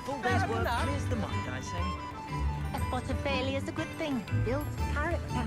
full day's work clears the mind, I say. A spot of failure is a good thing. Builds character.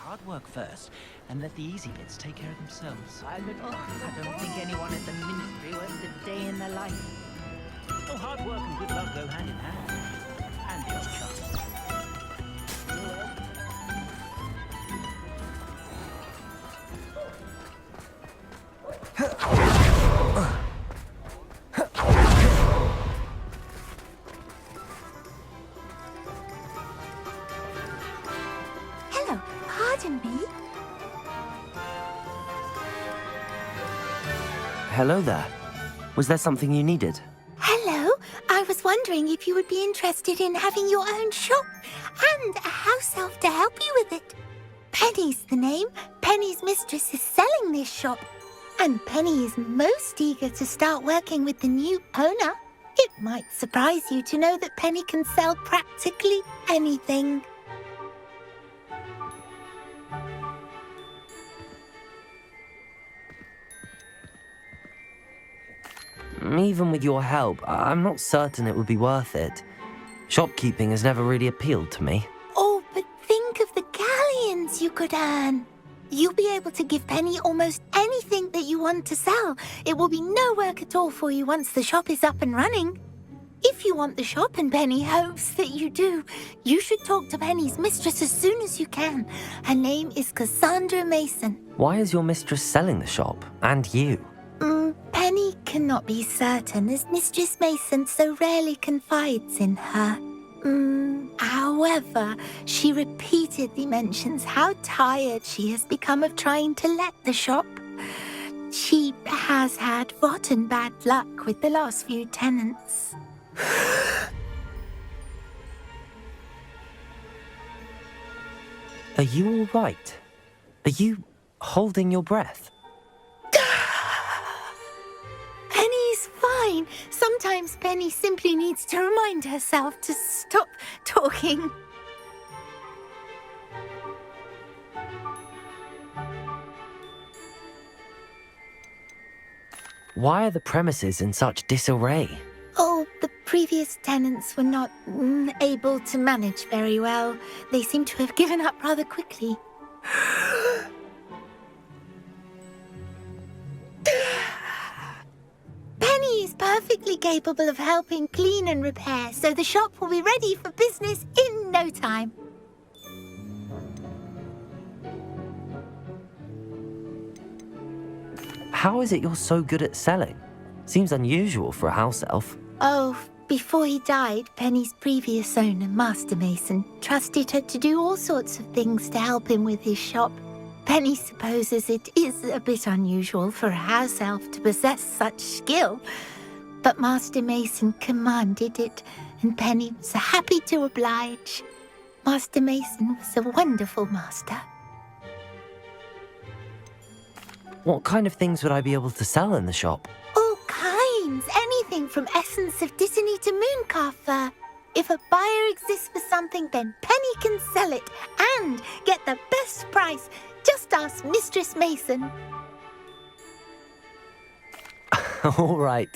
Hard work first, and let the easy bits take care of themselves. I don't think anyone at the Ministry works a day in their life. Oh, hard work and good luck go hand in hand. And the odd chance. Hello, pardon me? Hello there. Was there something you needed? Hello, I was wondering if you would be interested in having your own shop and a house elf to help you with it. Penny's the name. Penny's mistress is selling this shop, and Penny is most eager to start working with the new owner. It might surprise you to know that Penny can sell practically anything. Even with your help, I'm not certain it would be worth it. Shopkeeping has never really appealed to me. Oh, but think of the galleons you could earn. You'll be able to give Penny almost anything that you want to sell. It will be no work at all for you once the shop is up and running. If you want the shop, and Penny hopes that you do, you should talk to Penny's mistress as soon as you can. Her name is Cassandra Mason. Why is your mistress selling the shop? And you? Penny cannot be certain, as Mistress Mason so rarely confides in her. However, she repeatedly mentions how tired she has become of trying to let the shop. She has had rotten bad luck with the last few tenants. Are you all right? Are you holding your breath? Penny's fine. Sometimes Penny simply needs to remind herself to stop talking. Why are the premises in such disarray? Oh, the previous tenants were not able to manage very well. They seem to have given up rather quickly. Penny is perfectly capable of helping clean and repair, so the shop will be ready for business in no time. How is it you're so good at selling? Seems unusual for a house elf. Oh, before he died, Penny's previous owner, Master Mason, trusted her to do all sorts of things to help him with his shop. Penny supposes it is a bit unusual for a house elf to possess such skill, but Master Mason commanded it, and Penny was happy to oblige. Master Mason was a wonderful master. What kind of things would I be able to sell in the shop? All kinds, anything from essence of Dittany to Mooncalf fur. If a buyer exists for something, then Penny can sell it and get the best price. Just ask Mistress Mason. All right.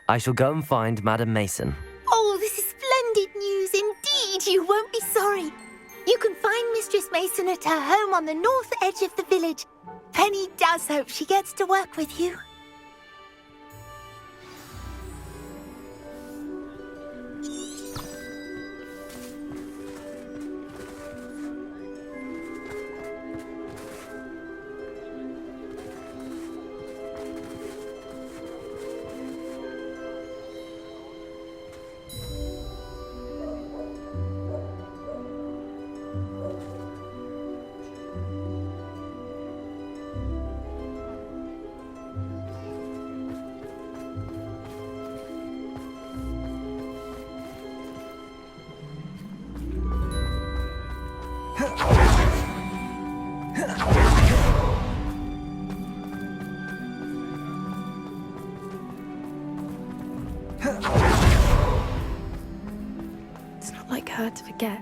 I shall go and find Madam Mason. Oh, this is splendid news indeed. You won't be sorry. You can find Mistress Mason at her home on the north edge of the village. Penny does hope she gets to work with you. It's not like her to forget.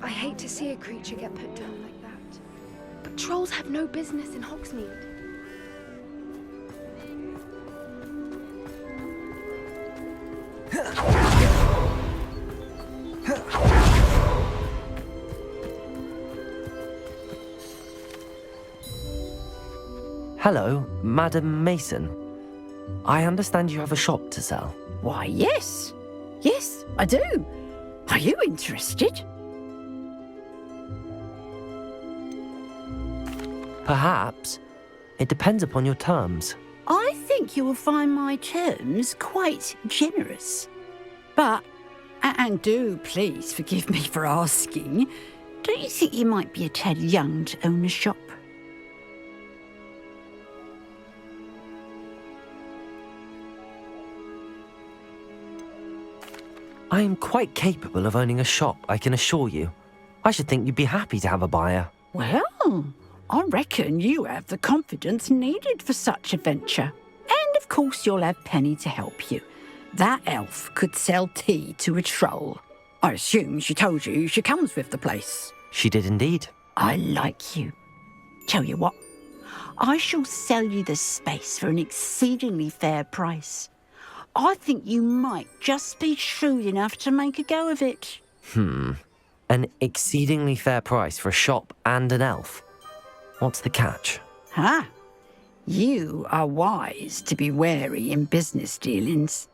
I hate to see a creature get put down like that. But trolls have no business in Hogsmeade. Hello, Madam Mason. I understand you have a shop to sell. Why, yes. Yes, I do. Are you interested? Perhaps. It depends upon your terms. I think you will find my terms quite generous. But, and do please forgive me for asking, don't you think you might be a tad young to own a shop? I am quite capable of owning a shop, I can assure you. I should think you'd be happy to have a buyer. Well, I reckon you have the confidence needed for such a venture. And of course you'll have Penny to help you. That elf could sell tea to a troll. I assume she told you she comes with the place. She did indeed. I like you. Tell you what, I shall sell you the space for an exceedingly fair price. I think you might just be shrewd enough to make a go of it. An exceedingly fair price for a shop and an elf. What's the catch? Ah, you are wise to be wary in business dealings.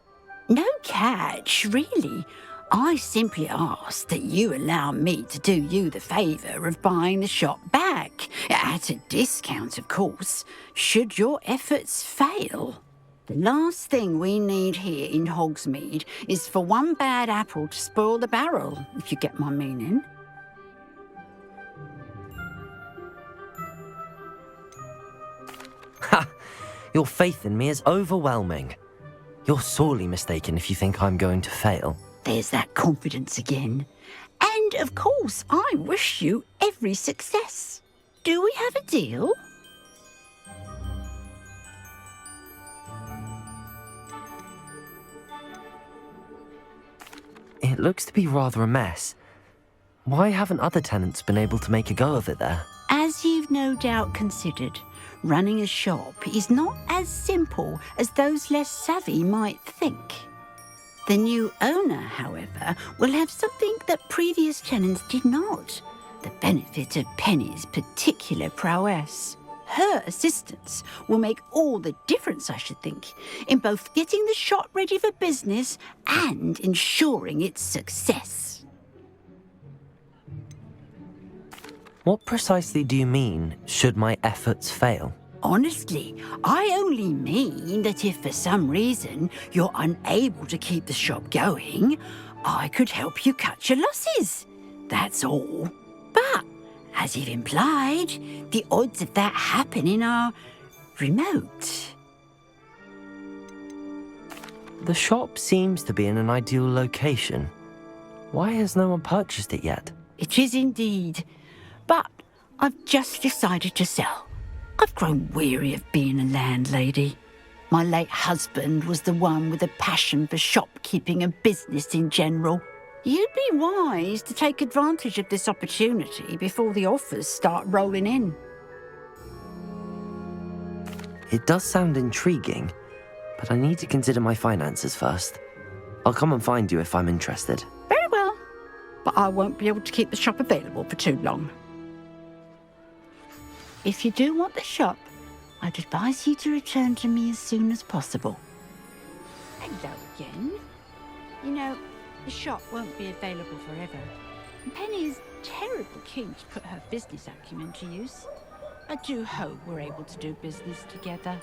No catch, really. I simply ask that you allow me to do you the favour of buying the shop back, at a discount, of course, should your efforts fail. The last thing we need here in Hogsmeade is for one bad apple to spoil the barrel, if you get my meaning. Ha! Your faith in me is overwhelming. You're sorely mistaken if you think I'm going to fail. There's that confidence again. And, of course, I wish you every success. Do we have a deal? It looks to be rather a mess. Why haven't other tenants been able to make a go of it there? As you've no doubt considered, running a shop is not as simple as those less savvy might think. The new owner, however, will have something that previous tenants did not, the benefit of Penny's particular prowess. Her assistance will make all the difference, I should think, in both getting the shop ready for business and ensuring its success. What precisely do you mean, should my efforts fail? Honestly, I only mean that if for some reason you're unable to keep the shop going, I could help you cut your losses. That's all. But, as you've implied, the odds of that happening are remote. The shop seems to be in an ideal location. Why has no one purchased it yet? It is indeed. But I've just decided to sell. I've grown weary of being a landlady. My late husband was the one with a passion for shopkeeping and business in general. You'd be wise to take advantage of this opportunity before the offers start rolling in. It does sound intriguing, but I need to consider my finances first. I'll come and find you if I'm interested. Very well, but I won't be able to keep the shop available for too long. If you do want the shop, I'd advise you to return to me as soon as possible. Hello again. You know, the shop won't be available forever. And Penny is terribly keen to put her business acumen to use. I do hope we're able to do business together.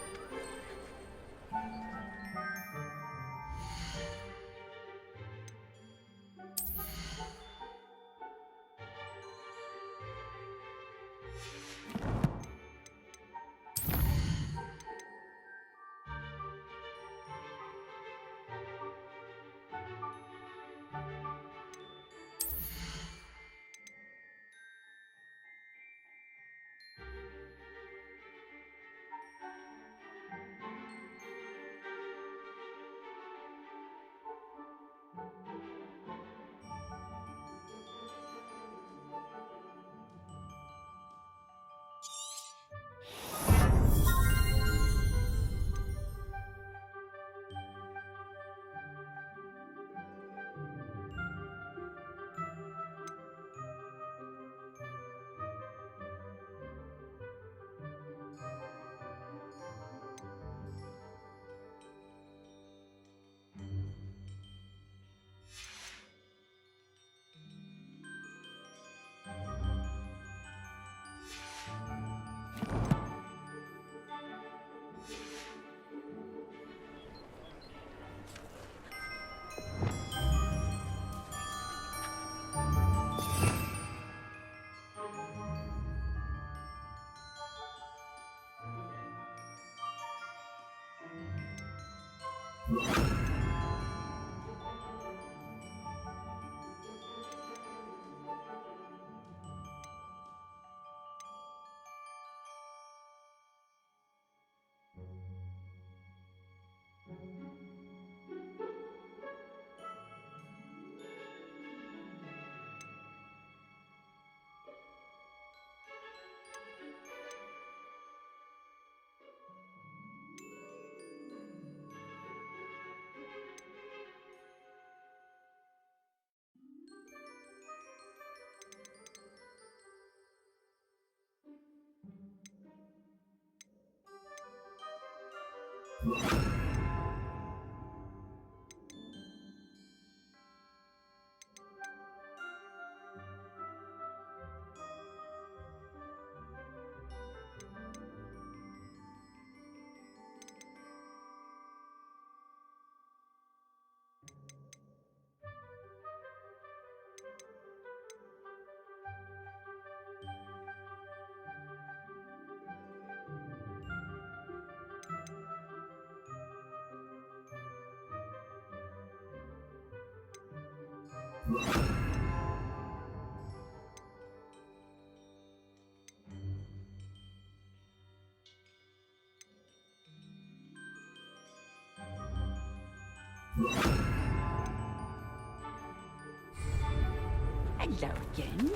Hello again.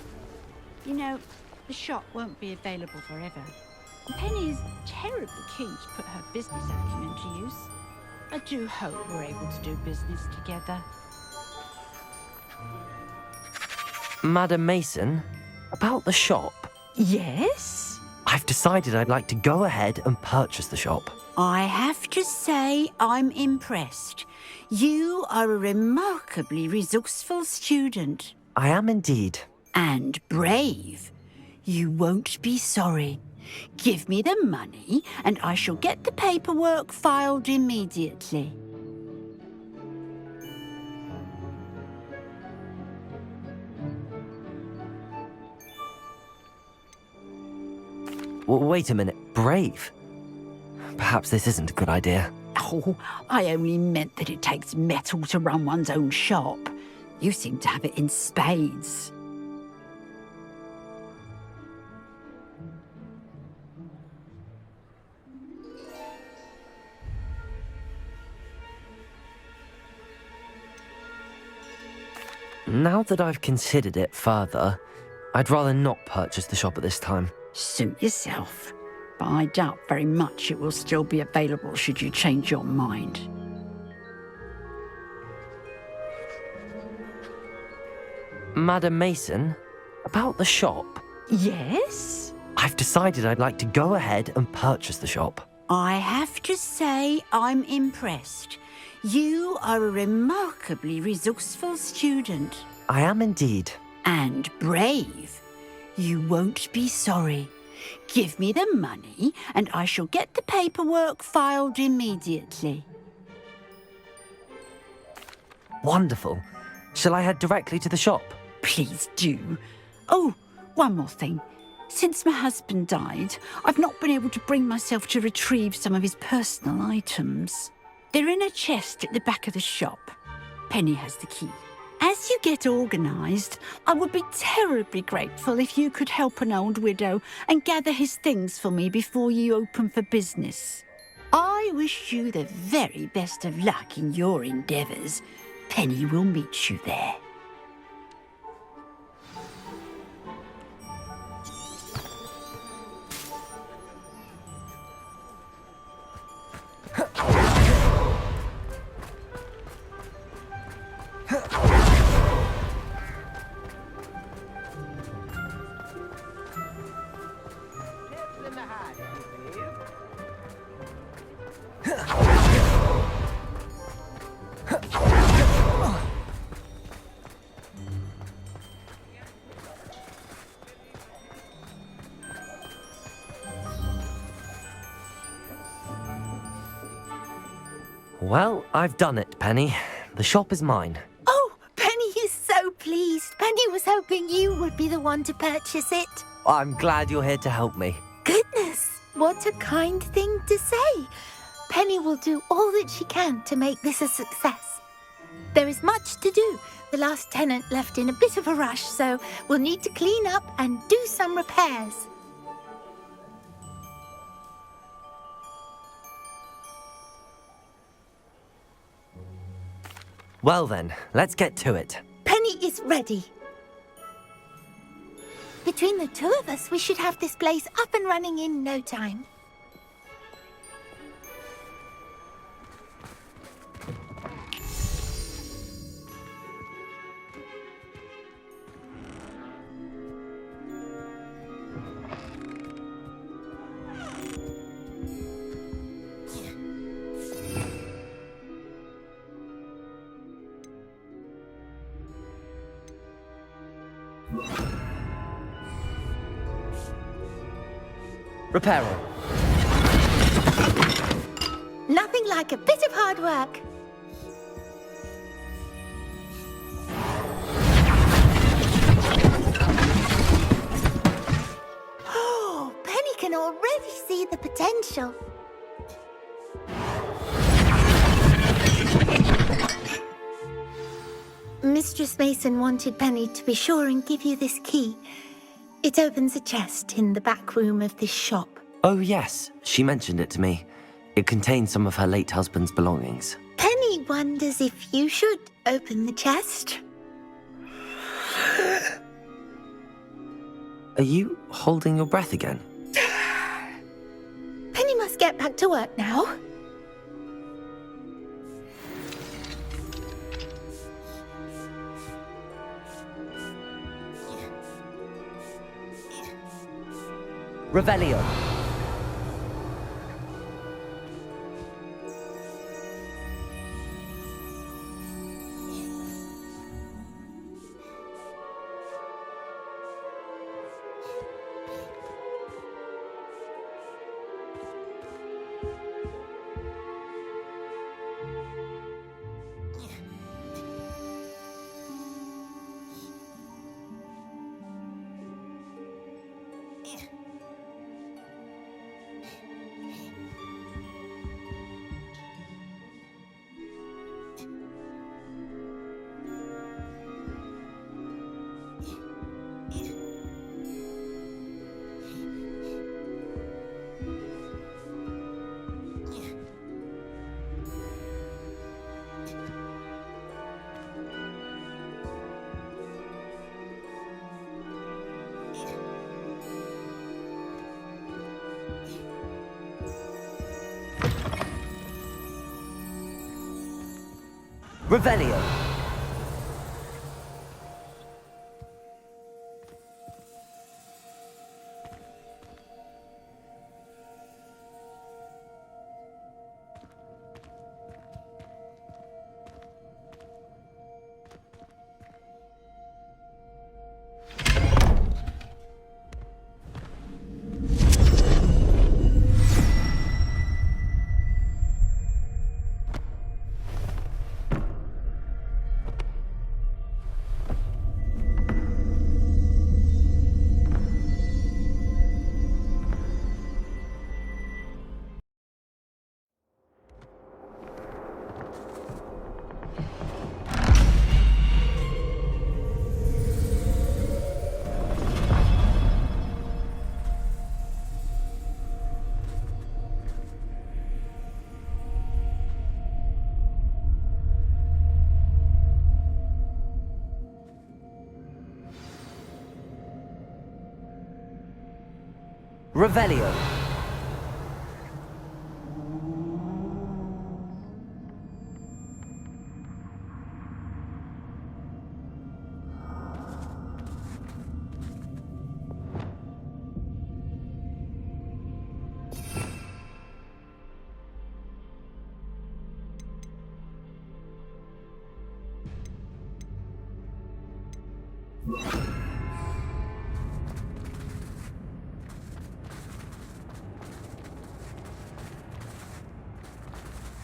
You know, the shop won't be available forever. Penny is terribly keen to put her business acumen to use. I do hope we're able to do business together. Madam Mason, about the shop. Yes? I've decided I'd like to go ahead and purchase the shop. I have to say I'm impressed. You are a remarkably resourceful student. I am indeed. And brave. You won't be sorry. Give me the money and I shall get the paperwork filed immediately. Wait a minute, brave? Perhaps this isn't a good idea. Oh, I only meant that it takes metal to run one's own shop. You seem to have it in spades. Now that I've considered it further, I'd rather not purchase the shop at this time. Suit yourself. But I doubt very much it will still be available should you change your mind. Madam Mason, about the shop. Yes? I've decided I'd like to go ahead and purchase the shop. I have to say I'm impressed. You are a remarkably resourceful student. I am indeed. And brave. You won't be sorry. Give me the money and I shall get the paperwork filed immediately. Wonderful. Shall I head directly to the shop? Please do. Oh, one more thing. Since my husband died, I've not been able to bring myself to retrieve some of his personal items. They're in a chest at the back of the shop. Penny has the key. As you get organised, I would be terribly grateful if you could help an old widow and gather his things for me before you open for business. I wish you the very best of luck in your endeavours. Penny will meet you there. Well, I've done it, Penny. The shop is mine. Oh, Penny is so pleased. Penny was hoping you would be the one to purchase it. I'm glad you're here to help me. Goodness, what a kind thing to say. Penny will do all that she can to make this a success. There is much to do. The last tenant left in a bit of a rush, so we'll need to clean up and do some repairs. Well then, let's get to it. Penny is ready. Between the two of us, we should have this place up and running in no time. Reparo. Nothing like a bit of hard work. Oh, Penny can already see the potential. Mistress Mason wanted Penny to be sure and give you this key. It opens a chest in the back room of this shop. Oh yes, she mentioned it to me. It contains some of her late husband's belongings. Penny wonders if you should open the chest. Are you holding your breath again? Penny must get back to work now. Revelio. Revelio. Revelio.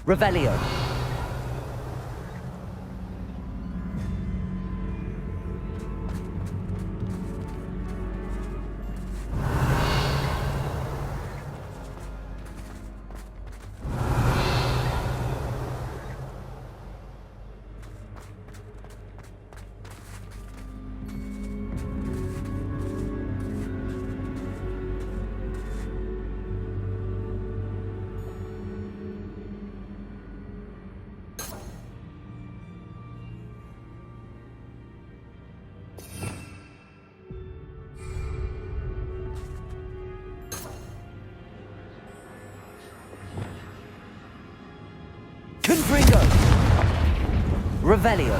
Revelio. Confringo! Revelio!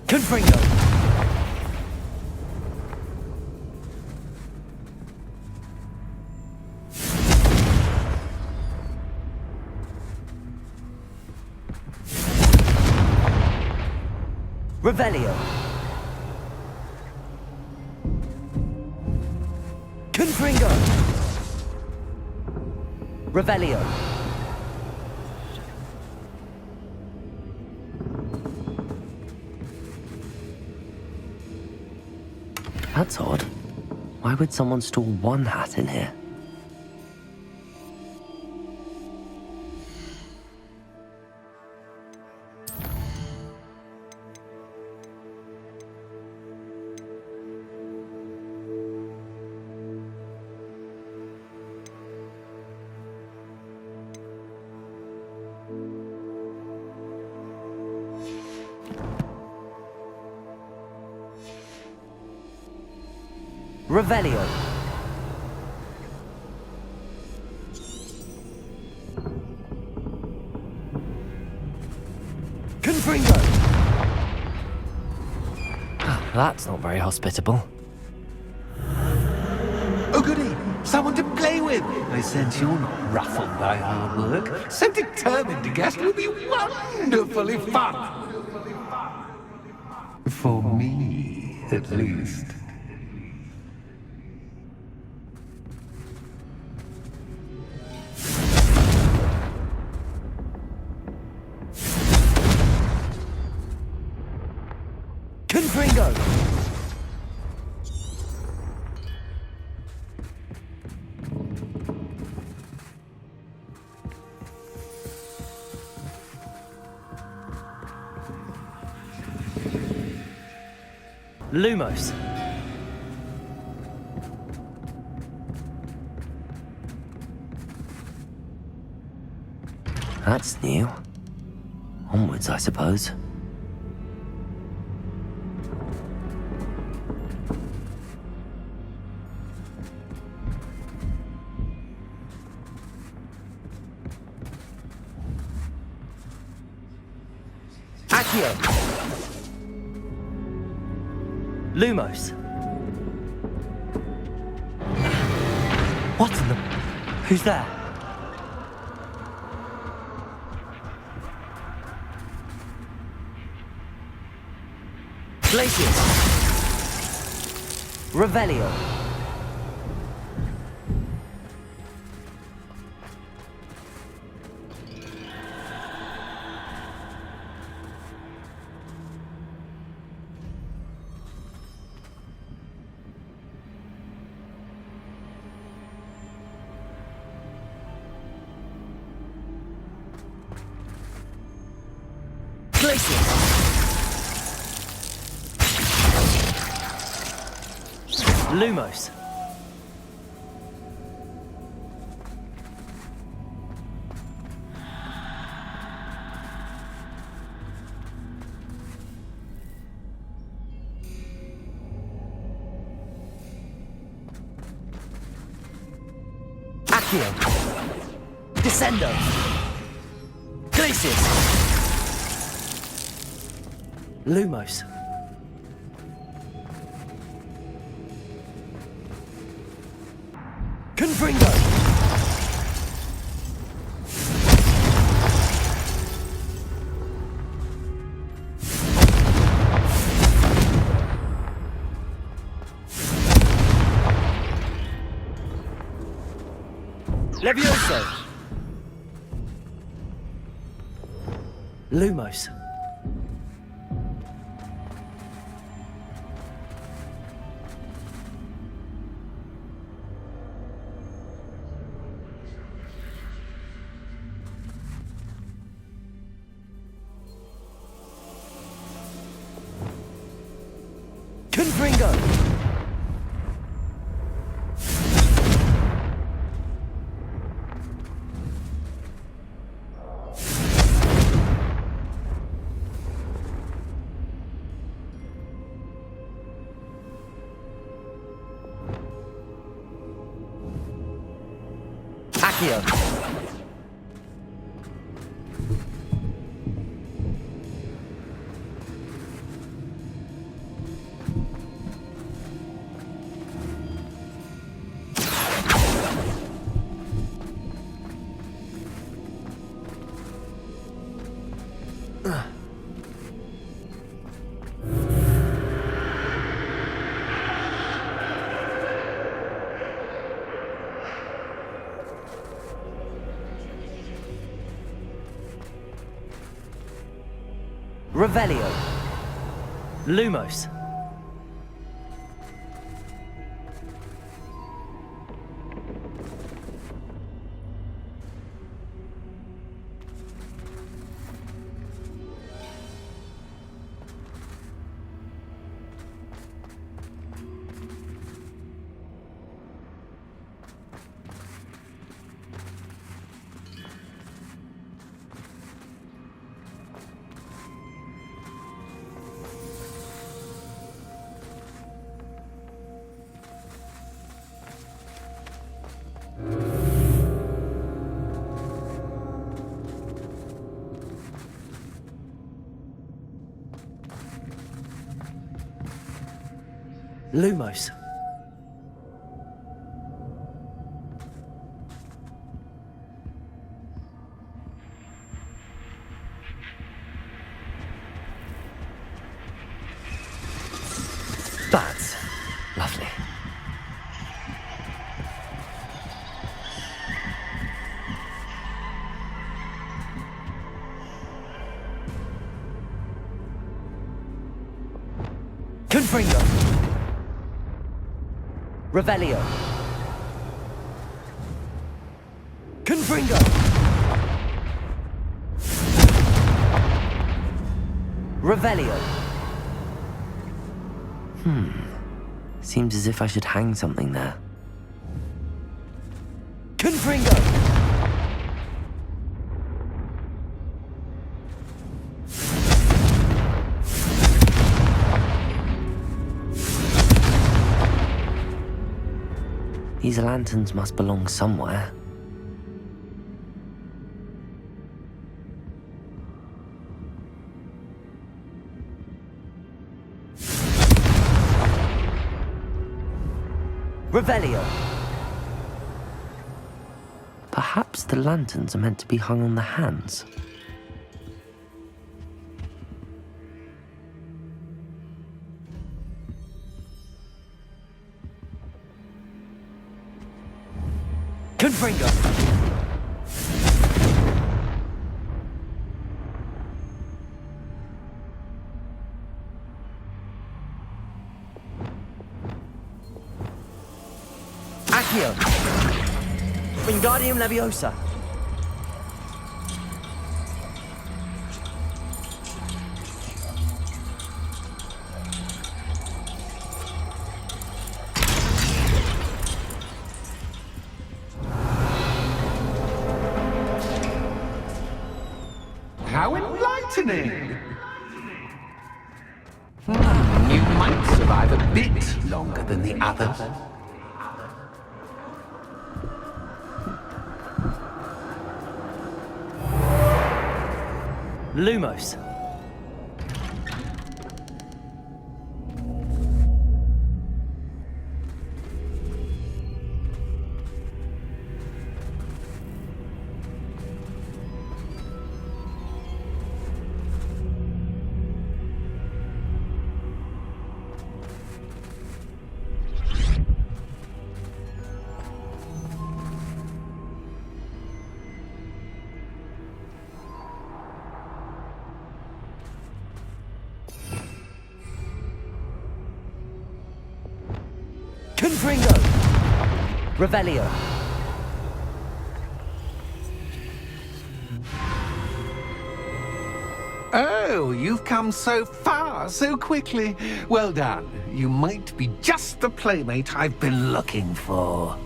Confringo! Revelio! Confringo! Revelio! That's odd. Why would someone store one hat in here? Revelio. Confringo. That's not very hospitable. Oh goody, someone to play with. I sense you're not ruffled by our work. So determined to guest will be wonderfully fun. For me, at least. Confringo! Lumos. That's new. Onwards, I suppose. Accio! Lumos. What in the... Who's there? Glacius. Revelio. Glacius. Lumos. Accio. Descendo. Glacius. Lumos. Confringo. Levioso. Lumos. Confringo. Accio. Revelio. Lumos. Lumos. That's lovely. Confringo. Revelio. Confringo. Revelio. Seems as if I should hang something there. Confringo. These lanterns must belong somewhere. Revelio. Perhaps the lanterns are meant to be hung on the hands. Confringo. Accio. Wingardium Leviosa. How enlightening! You might survive a bit longer than the others. Lumos. Confringo. Revelio. Oh, you've come so far so quickly. Well done. You might be just the playmate I've been looking for.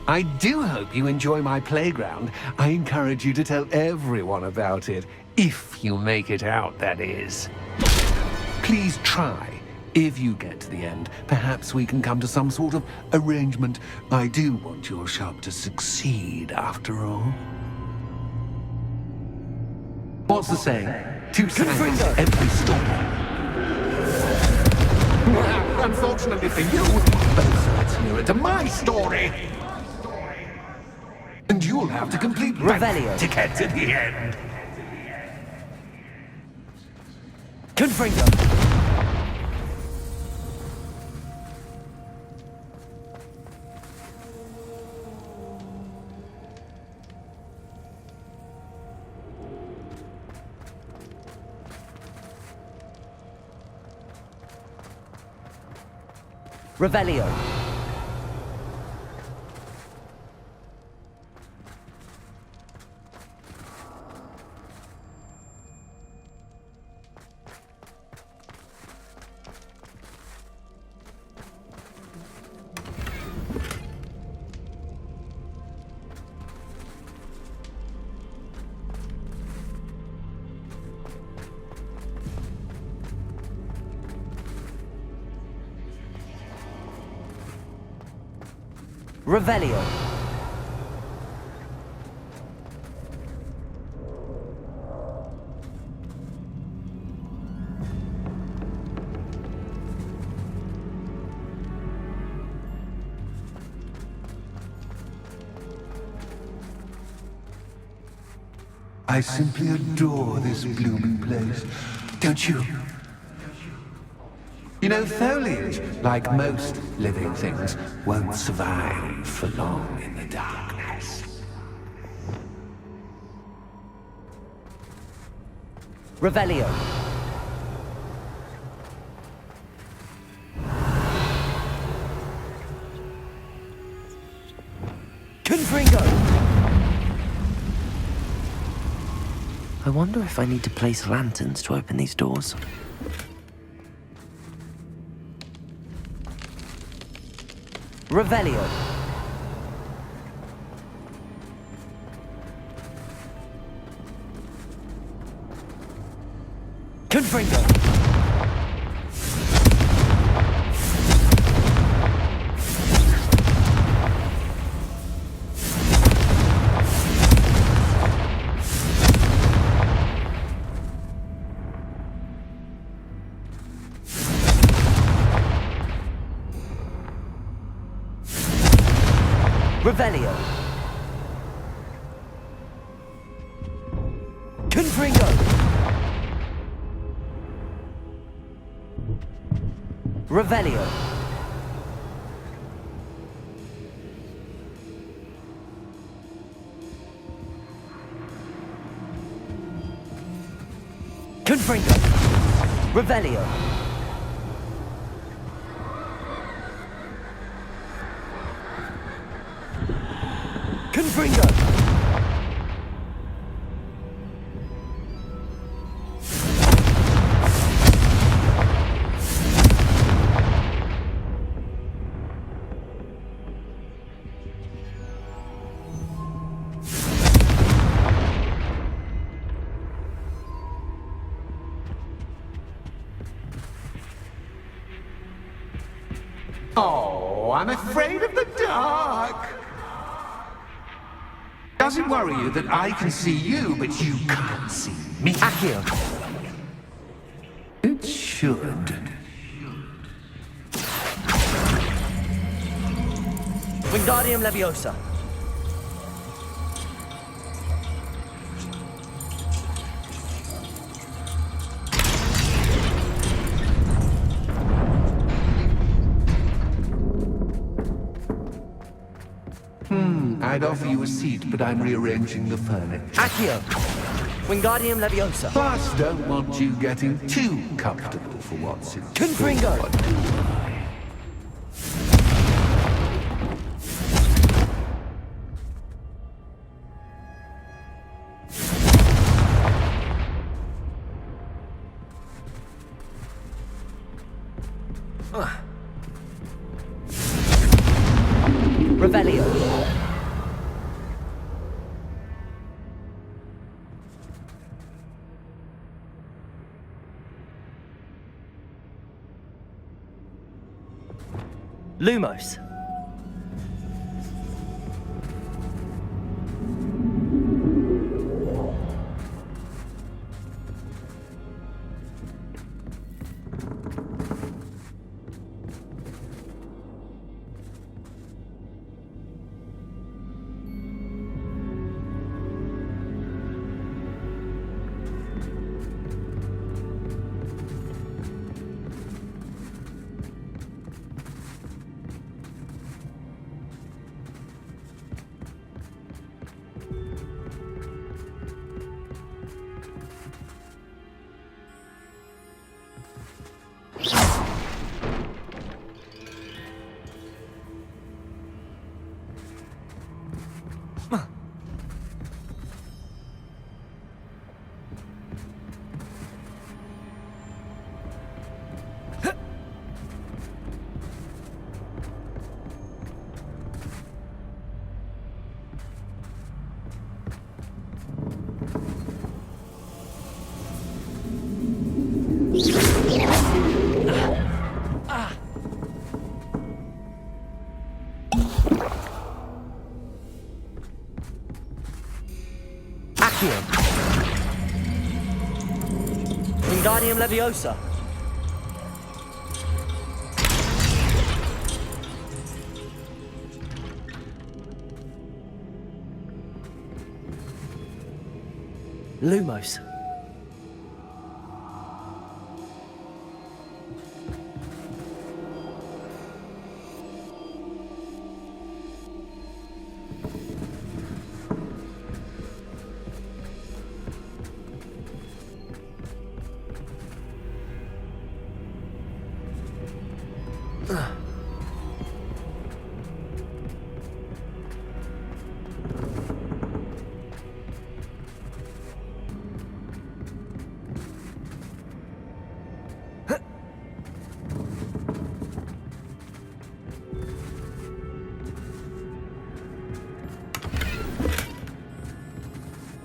I do hope you enjoy my playground. I encourage you to tell everyone about it, if you make it out, that is. Please try If you get to the end, perhaps we can come to some sort of arrangement. I do want your shop to succeed, after all. What's the saying? Two sides to every story. Unfortunately for you, both sides mirror to my story. And you'll have to complete Revelio. to get to the end. Confringo. Revelio. Revelio. I simply adore this blooming place, don't you? You know, foliage, like most living things, won't survive for long in the darkness. Revelio. Confringo. I wonder if I need to place lanterns to open these doors. Revelio. Confringo. Revelio. Confringo. Revelio. Confringo. Revelio. Confringo. Oh, I'm afraid of the dark. Does it worry you that I can see you, but you can't see me? Accio. It should. Wingardium Leviosa. I'd offer you a seat, but I'm rearranging the furniture. Accio. Wingardium Leviosa. Plus, don't want you getting too comfortable for what's in Confringo. store, do I? Revelio. Lumos. Accio. Wingardium Leviosa. Lumos.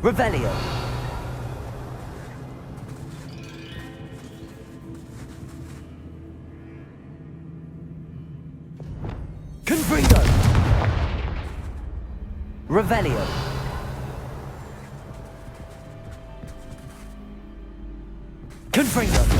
Revelio. Confringo. Revelio. Confringo.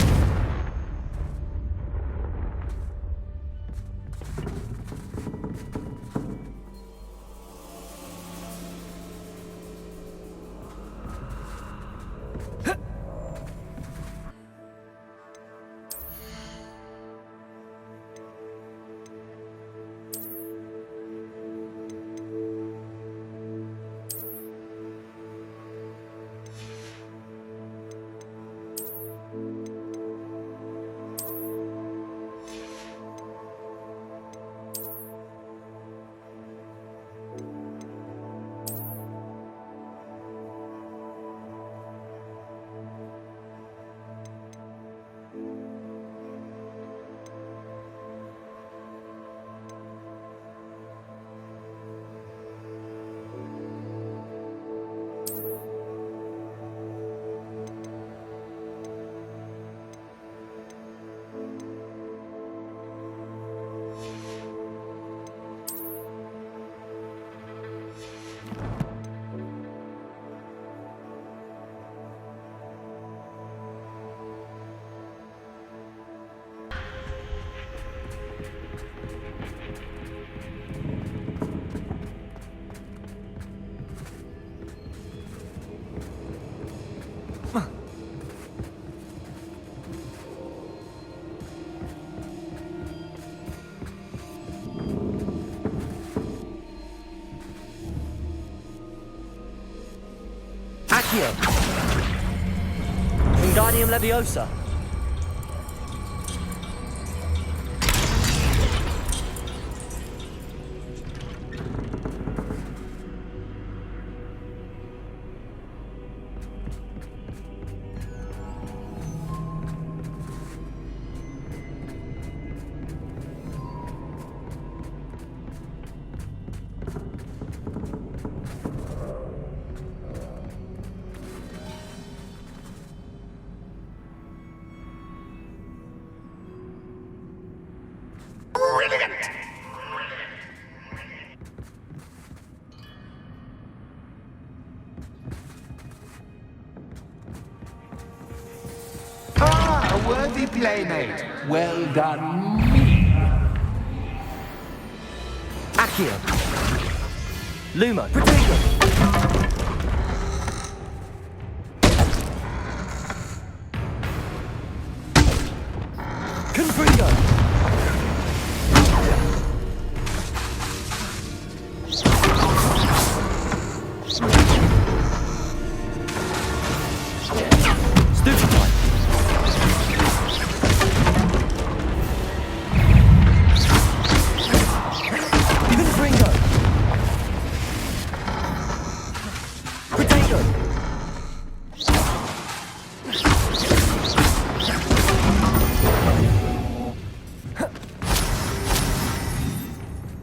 Accio. Wingardium Leviosa. trusty playmate. Well done, me. Accio. Lumo. Protego. Confringo. Stupefy. Confringo. Protego.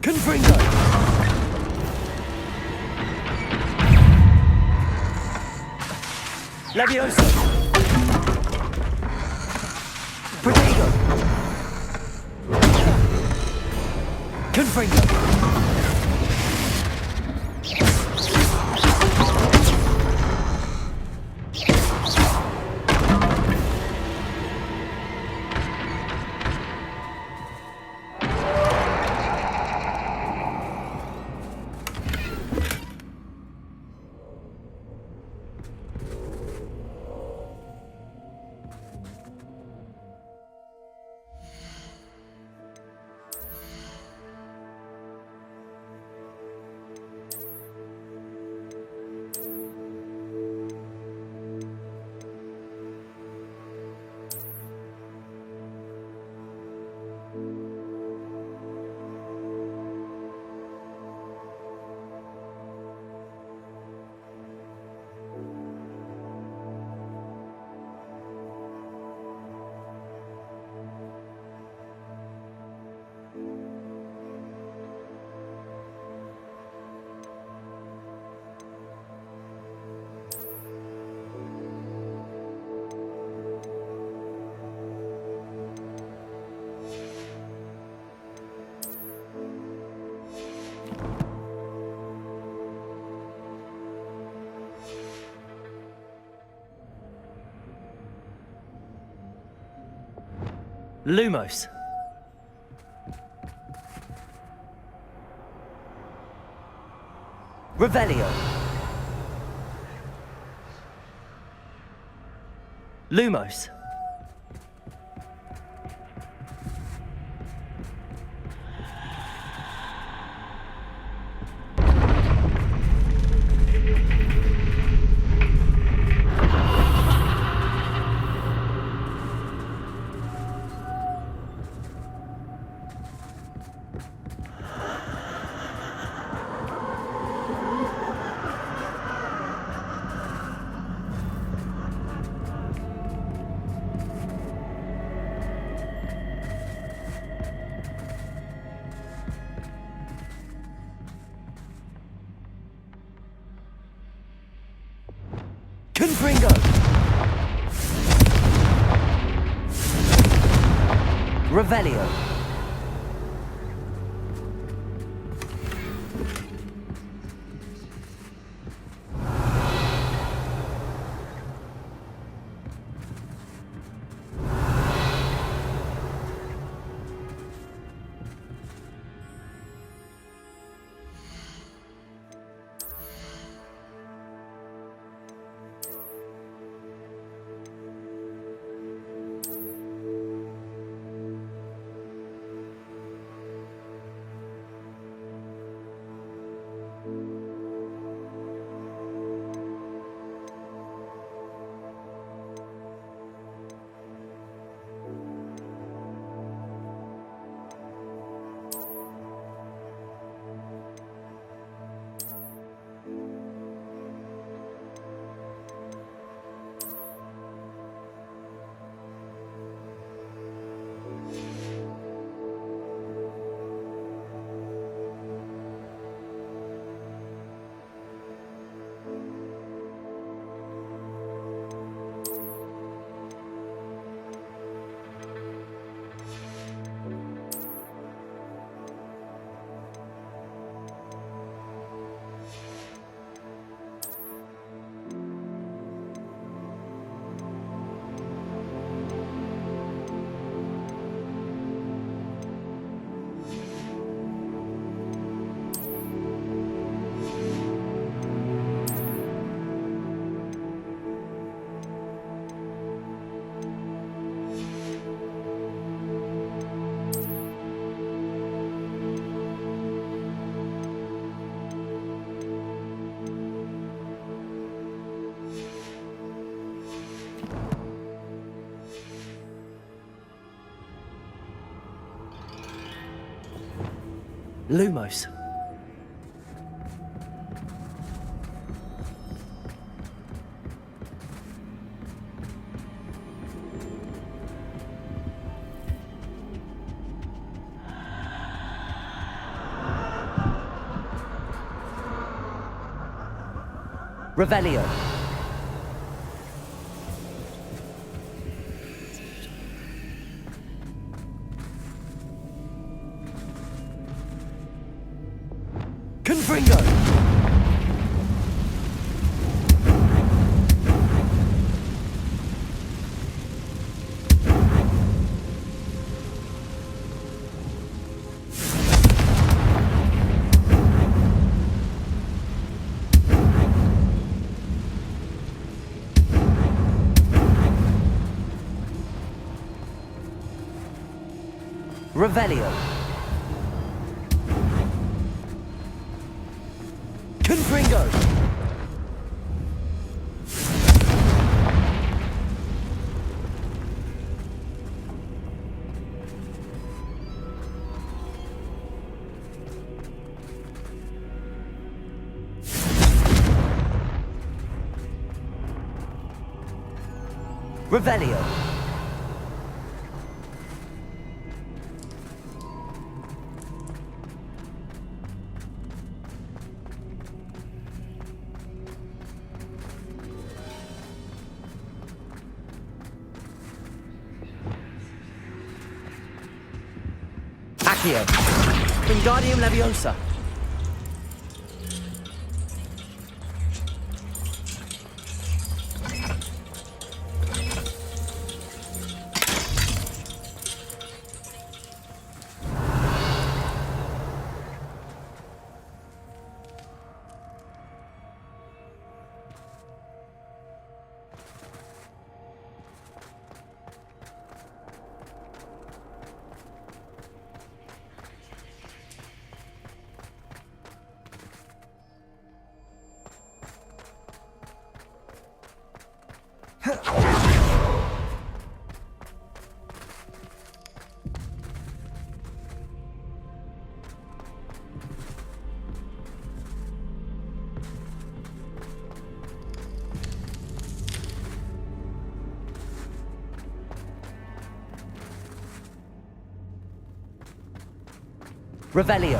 Confringo. Levioso. Protego. Confringo. Lumos. Revelio. Lumos. Confringo. Revelio. Lumos. Revelio. Confringo. Revelio. Confringo. Revelio. Accio. Wingardium Leviosa. Revelio.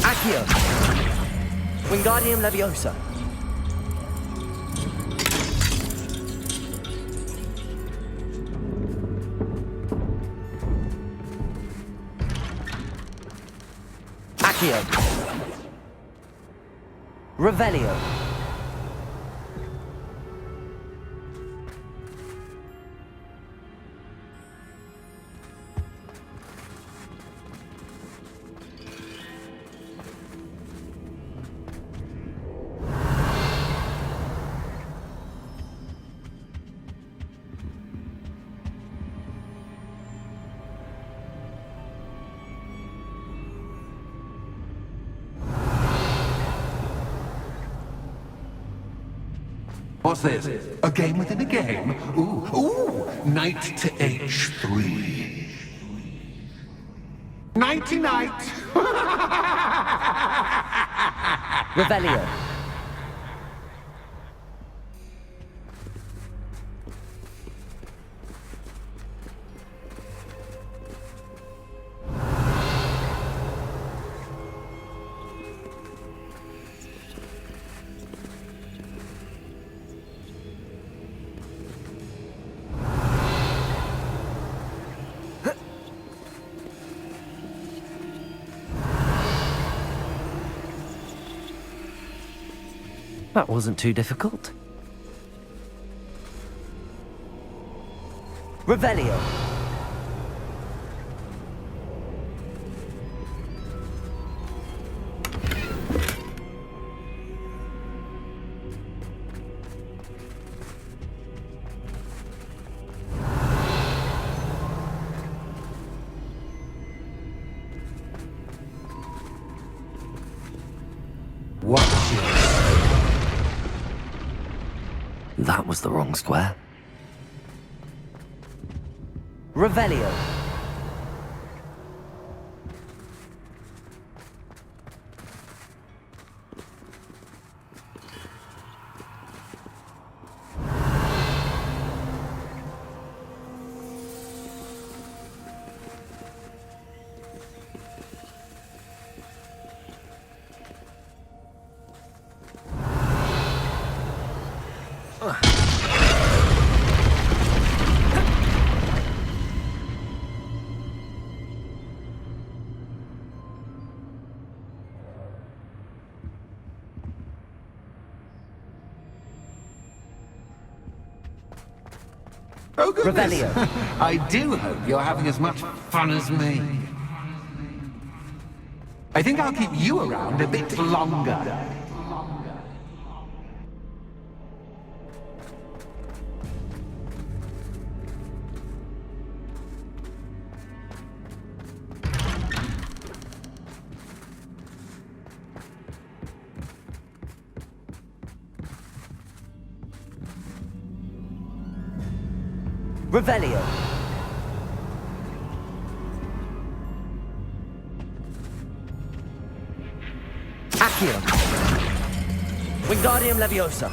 Accio. Wingardium Leviosa. Accio. Revelio. What's this? A game within a game? Ooh, knight to H3. Nighty-night! Revelio. That wasn't too difficult. Revelio. Watch it. That was the wrong square. Revelio. Oh, goodness. Revelio. I do hope you're having as much fun as me. I think I'll keep you around a bit longer. Revelio. Accio. Wingardium Leviosa.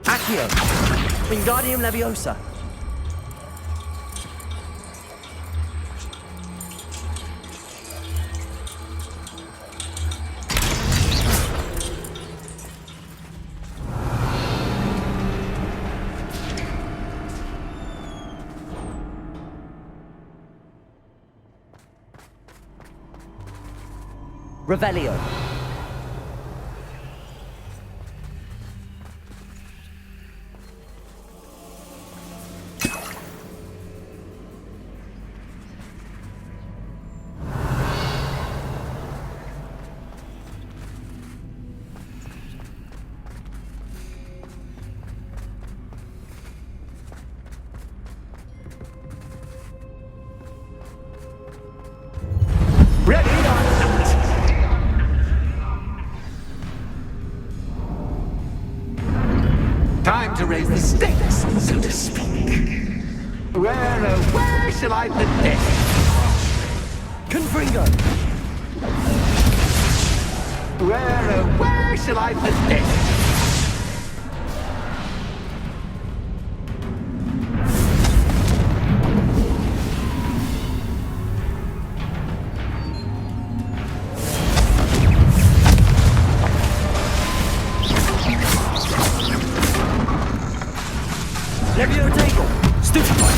Accio. Wingardium Leviosa. Revelio. Ready or not? Time to raise the stakes, so to speak. Where shall I put this? Confringo. Where shall I put this? Levio Table. Stupefy.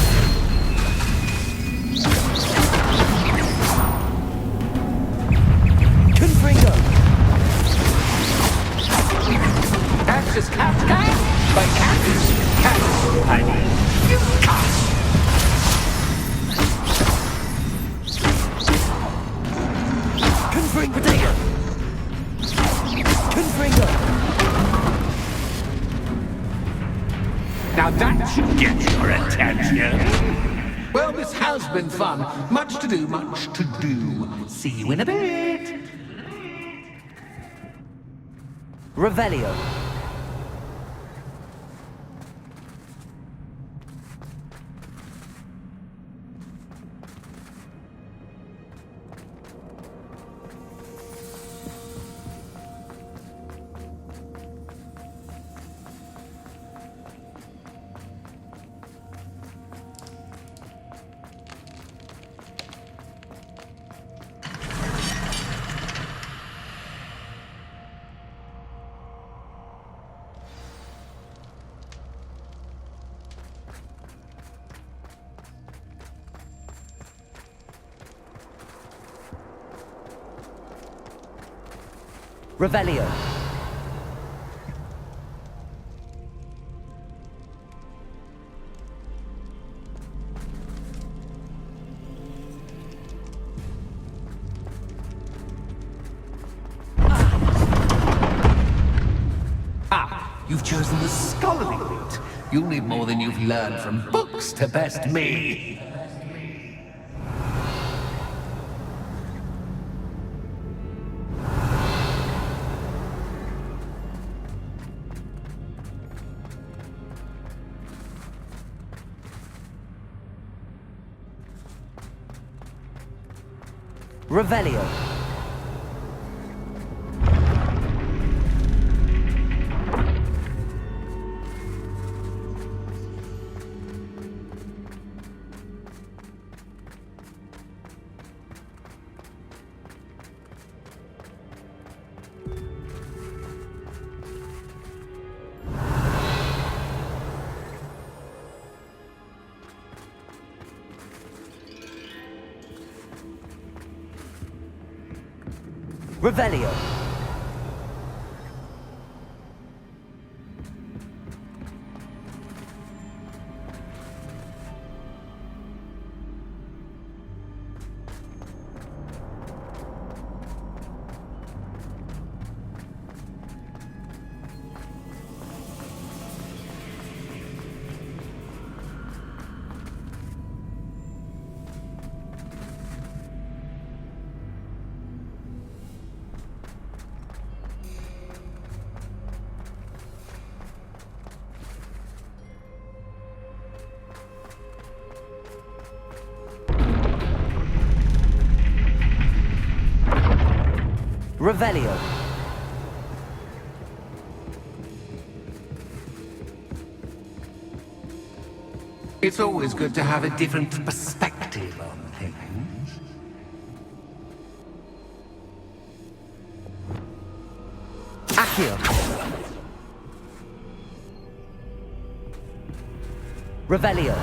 Confringo. Catch cat, but cat, I mean, you cat. Confringo. Potato. Confringo. Now that should get your attention. Well, this has been fun. Much to do, much to do. See you in a bit. Revelio. Revelio. You'll need more than you've learned from books to best me. Revelio. Revelio. Revelio. It's always good to have a different perspective on things. Accio. Revelio.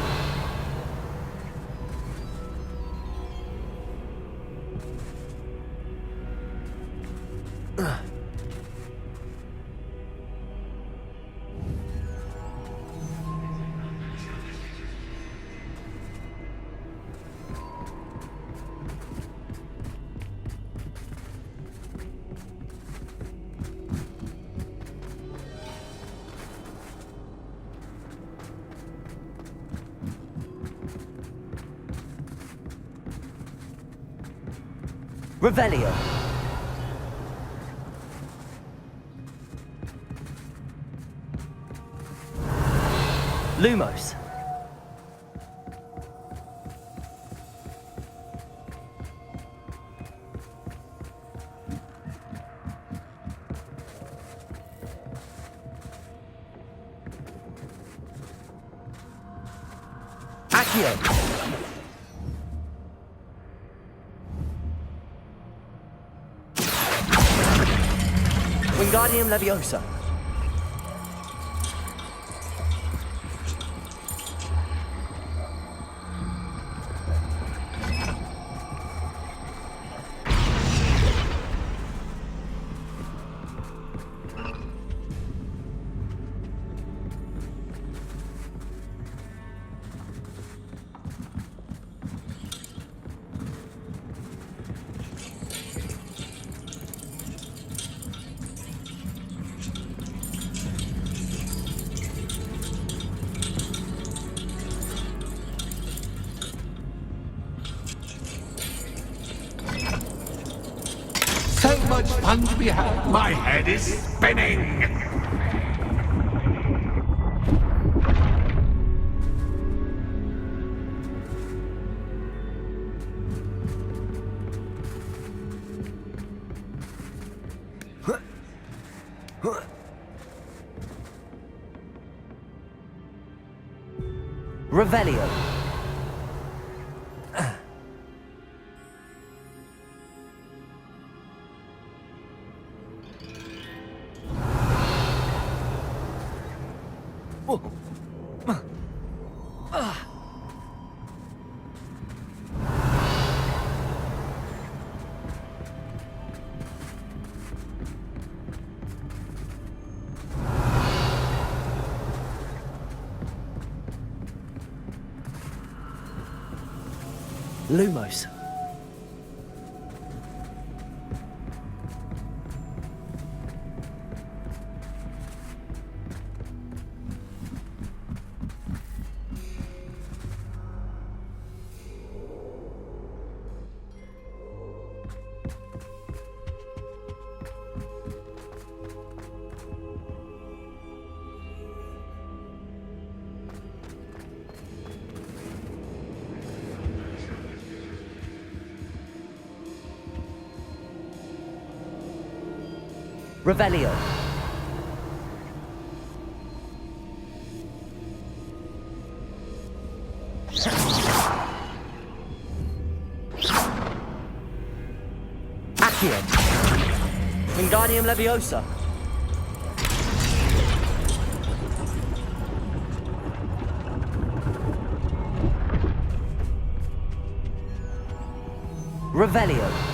Revelio. Lumos. Accio. Wingardium Leviosa. So much fun to be had. My head is spinning. Revelio. Lumos. Revelio. Accio. Wingardium Leviosa. Revelio.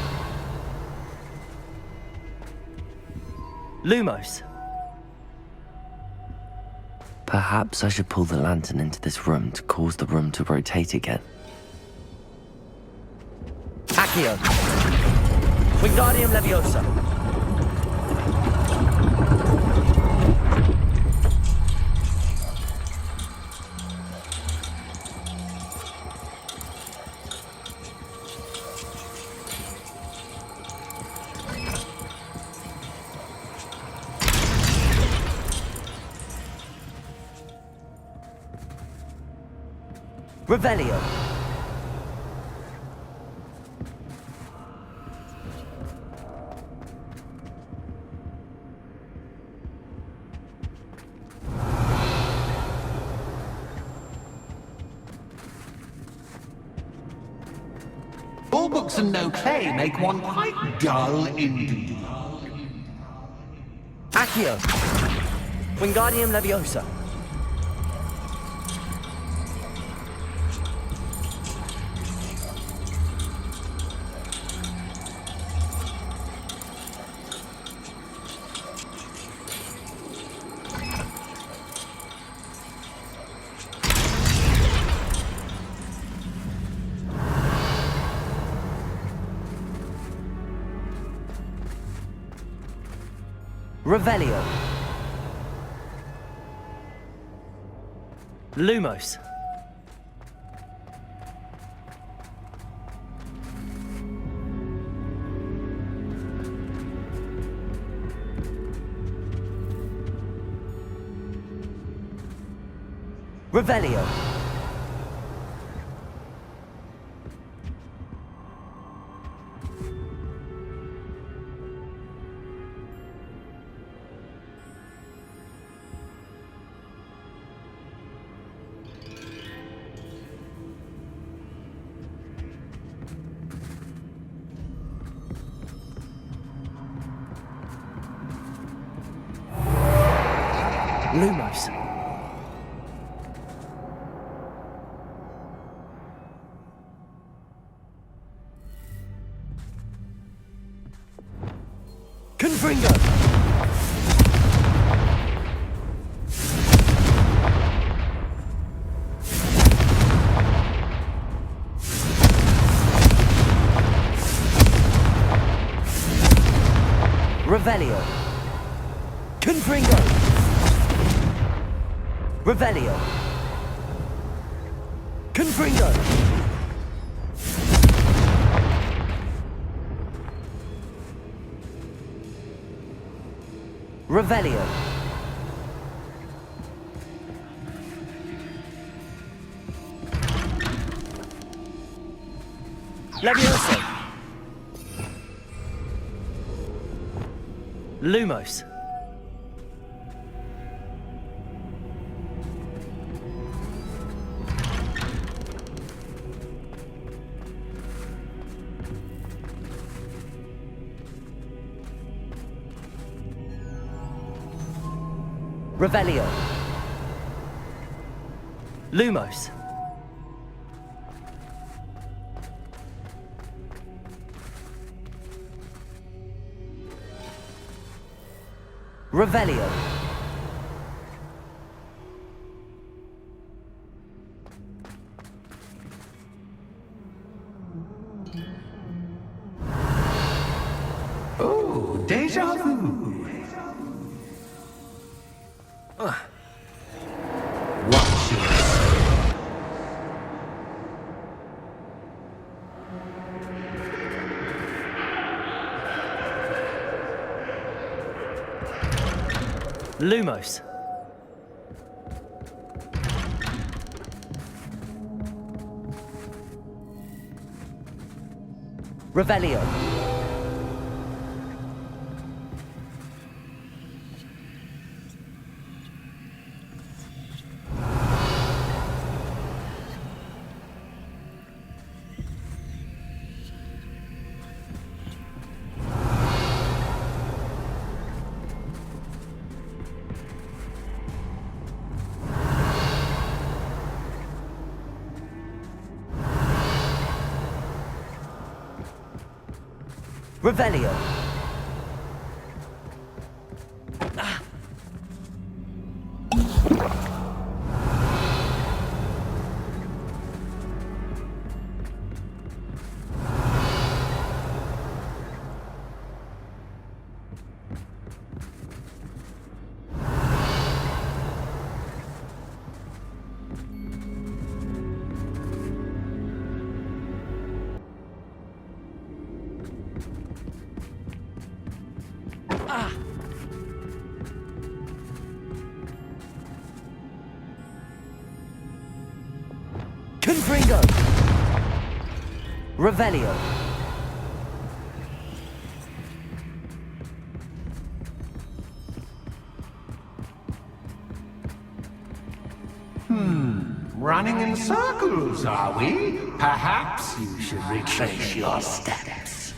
Lumos. Perhaps I should pull the lantern into this room to cause the room to rotate again. Accio. Wingardium Leviosa. Revelio. All books and no play make one quite dull indeed. Accio. Wingardium Leviosa. Revelio. Lumos. Revelio. Lumos. Confringo. Revelio. Confringo. Revelio. Confringo. Revelio. Leviosa. Lumos. Revelio. Lumos. Revelio. Oh, déjà vu. Watch yourself. Lumos. Revelio. Revelio. Confringo. Revelio. Running in circles, are we? Perhaps you should retrace your steps.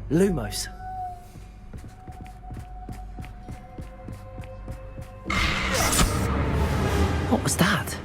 Lumos. What was that?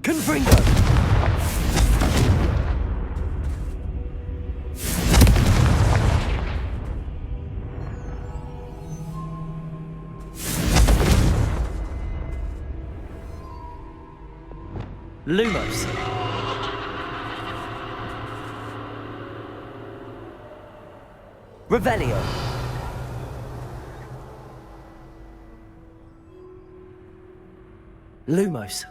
Confringo! Lumos. Revelio. Lumos.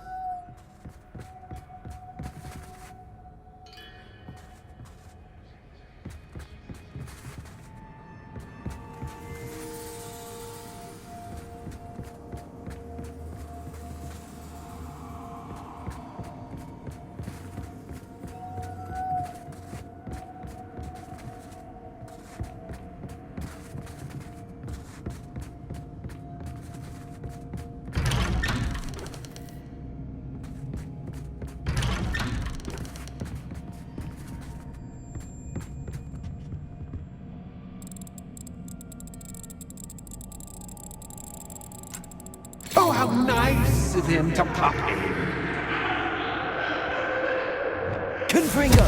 Oh, how nice of him to pop in. Confringo!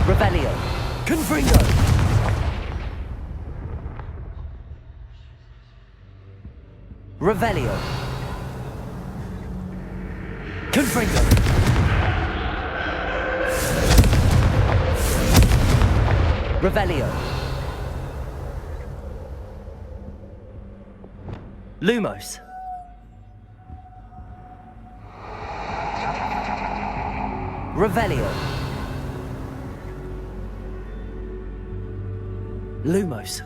Revelio. Confringo! Revelio. Confringo! Revelio. Lumos. Revelio. Lumos.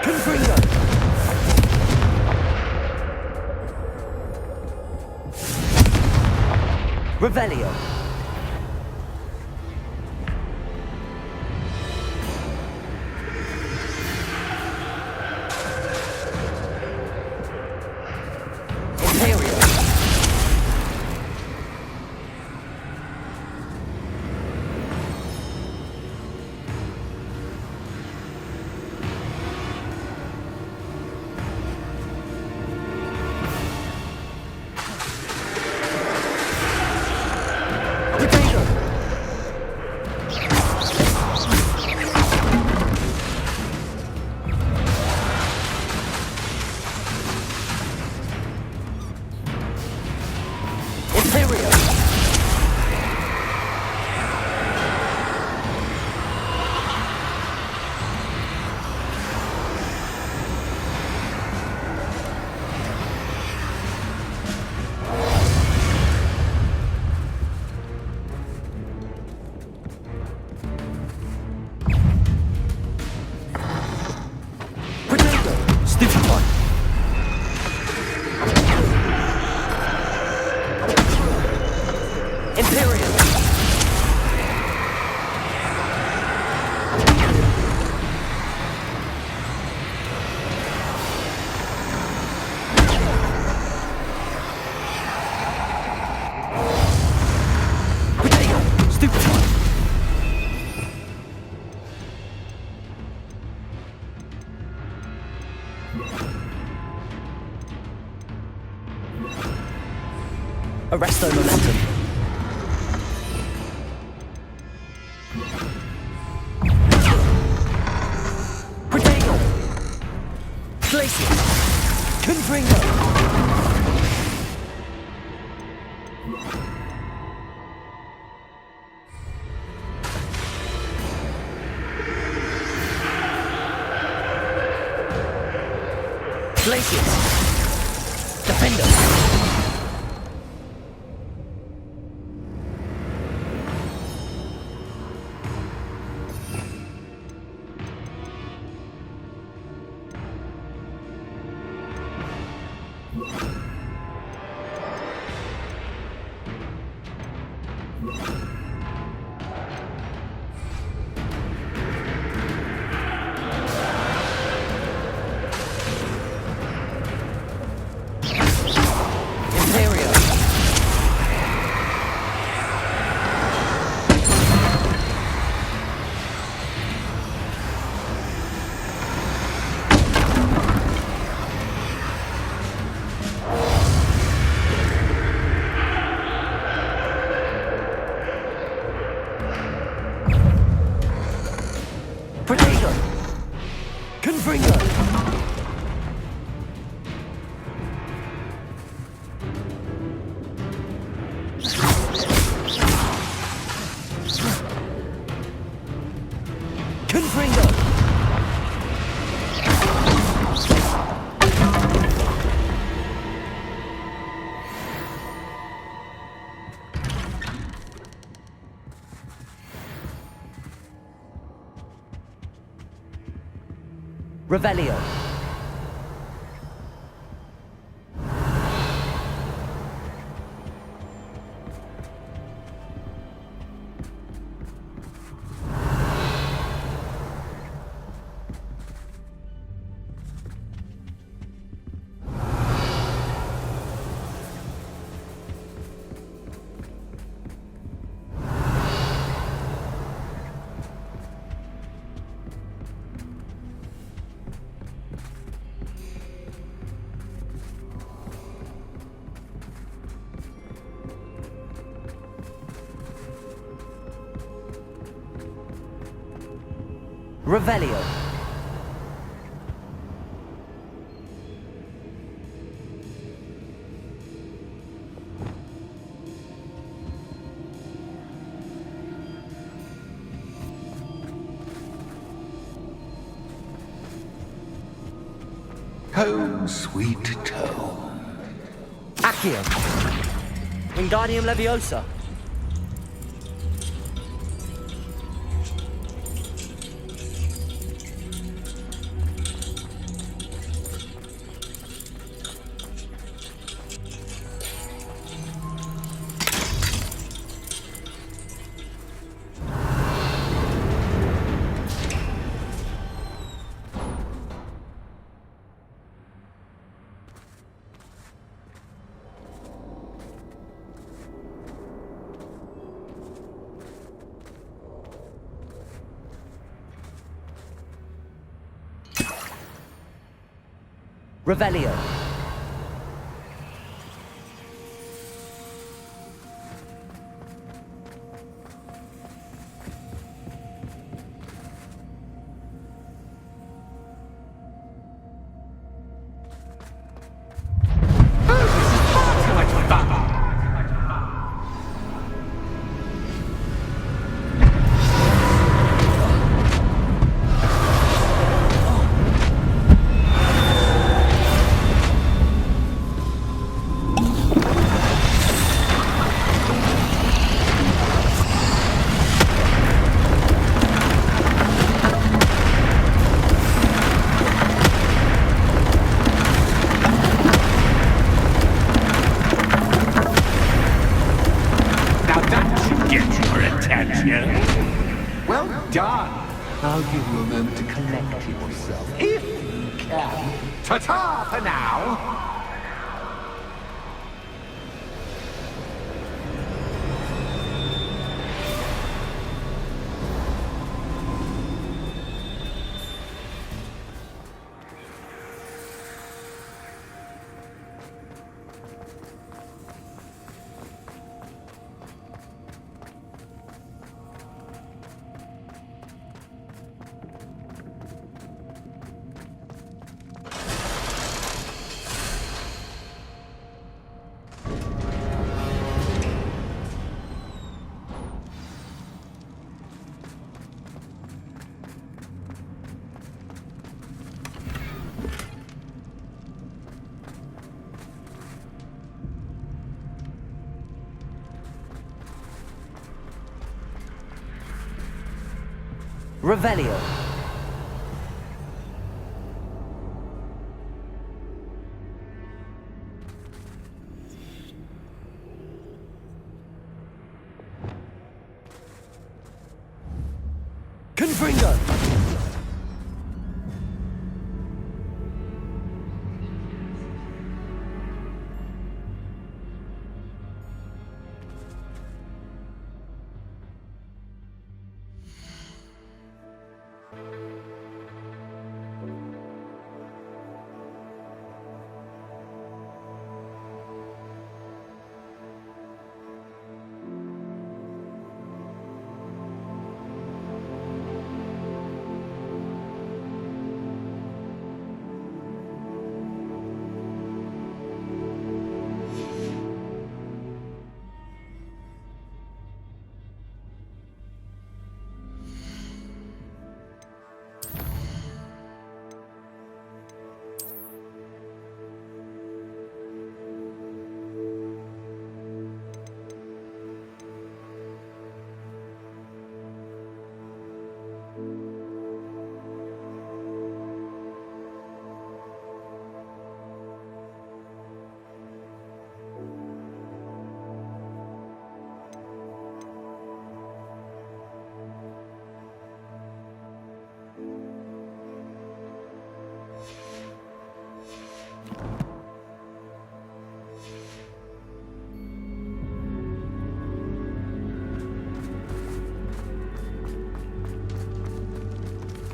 Confringo. Revelio. Imperial. Arresto momentum. Protego! Glacier! Confringo! Glaciers! Defender! Protego! Confringo! Confringo! Revelio. Revelio. Home, sweet home. Accio. Wingardium Leviosa. Revelio. Well done. I'll give you a moment to collect yourself, if you can. Ta-ta for now. Revelio. Confringo.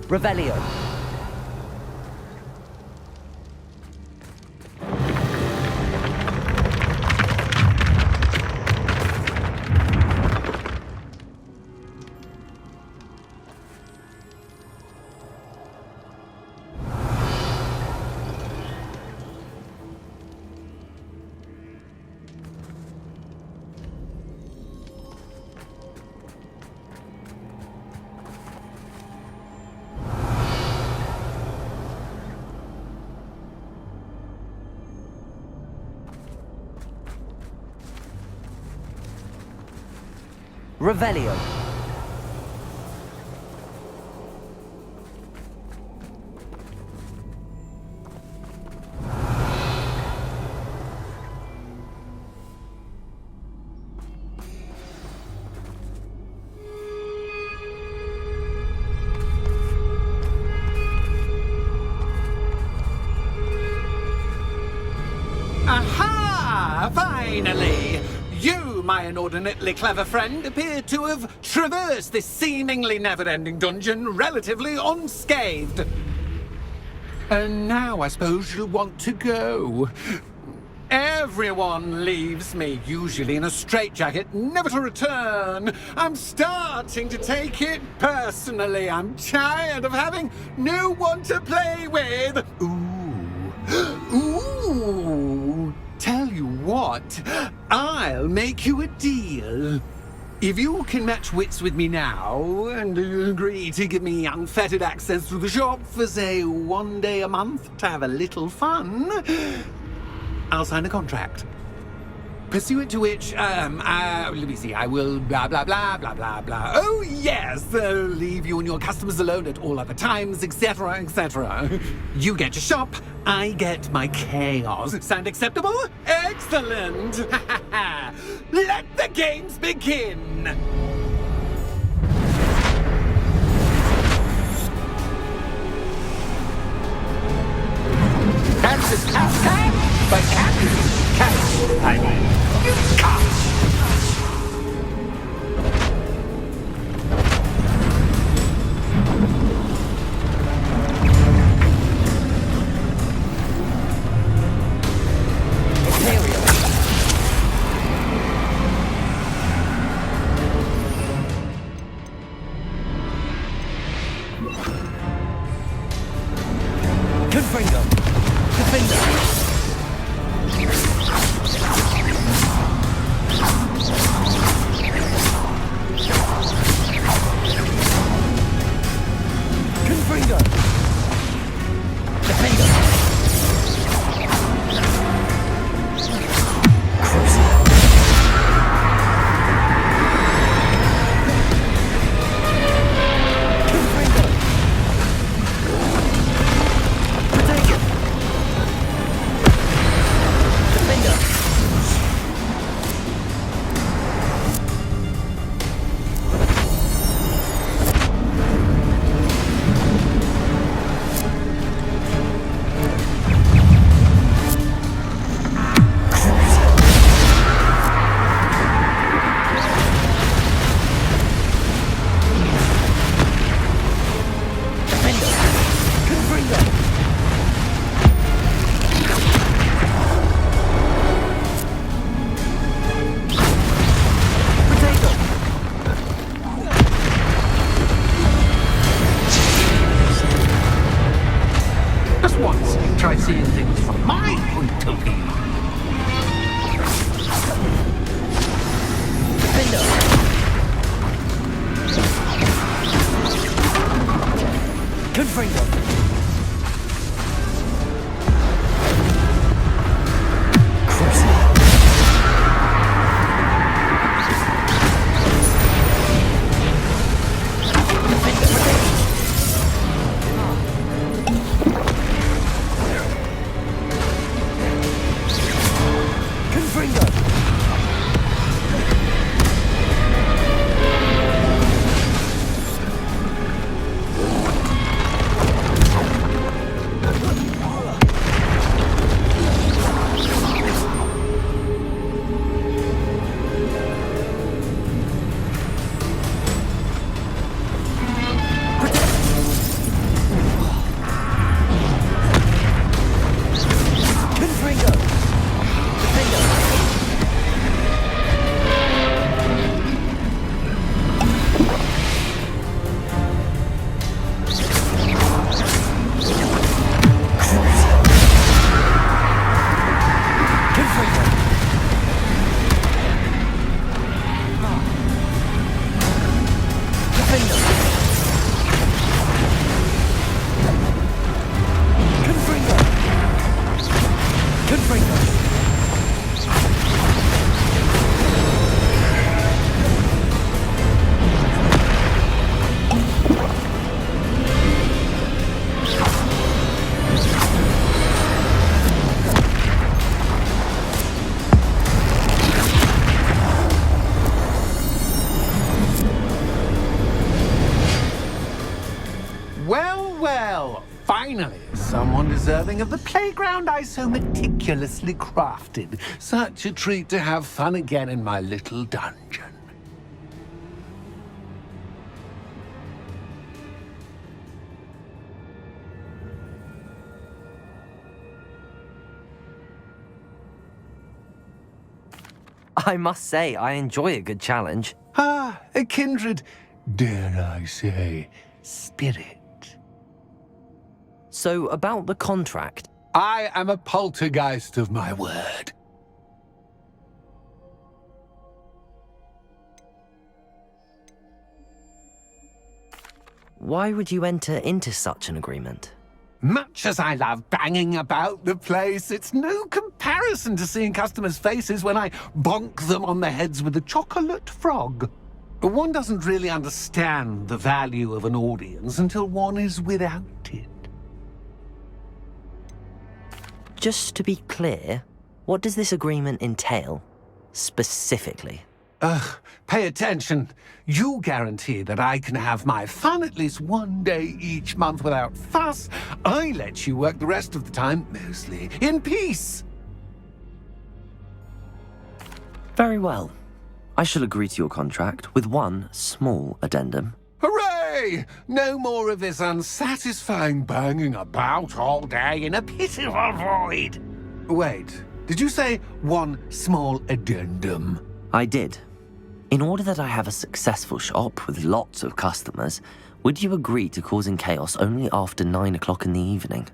Revelio. Revelio. Aha! Finally! You, my inordinately clever friend, appear to have traversed this seemingly never-ending dungeon relatively unscathed. And now I suppose you'll want to go. Everyone leaves me, usually in a straitjacket, never to return. I'm starting to take it personally. I'm tired of having no one to play with. Ooh. Tell you what, I'll make you a deal. If you can match wits with me now, and agree to give me unfettered access to the shop for, say, 1 day a month to have a little fun, I'll sign a contract. Pursuant to which, let me see, I will blah, blah, blah, blah, blah, blah. Oh, yes, leave you and your customers alone at all other times, etc., etc. You get your shop, I get my chaos. Sound acceptable? Excellent! Let the games begin! That's the time, but can't. I mean, you can't. Confringo. Defender. Confringo. Defender. Confringo. once try seeing things from my point of view. Good Fringo. Well, finally, someone deserving of the playground I so meticulously crafted. Such a treat to have fun again in my little dungeon. I must say, I enjoy a good challenge. Ah, a kindred, dare I say, spirit. So, about the contract. I am a poltergeist of my word. Why would you enter into such an agreement? Much as I love banging about the place, it's no comparison to seeing customers' faces when I bonk them on the heads with a chocolate frog. One doesn't really understand the value of an audience until one is without it. Just to be clear, what does this agreement entail, specifically? Pay attention. You guarantee that I can have my fun at least one day each month without fuss. I let you work the rest of the time, mostly, in peace. Very well. I shall agree to your contract with one small addendum. Hooray! No more of this unsatisfying banging about all day in a pitiful void. Wait, did you say one small addendum? I did. In order that I have a successful shop with lots of customers, would you agree to causing chaos only after 9 o'clock in the evening?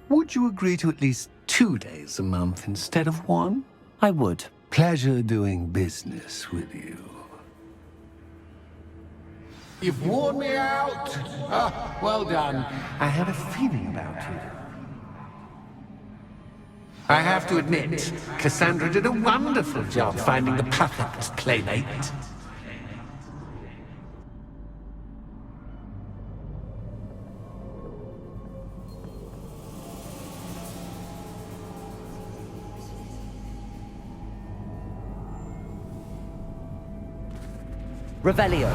Would you agree to at least 2 days a month instead of one? I would. Pleasure doing business with you. You've worn me out. Ah, well done. I had a feeling about you. I have to admit, Cassandra did a wonderful job finding the perfect playmate. Revelio.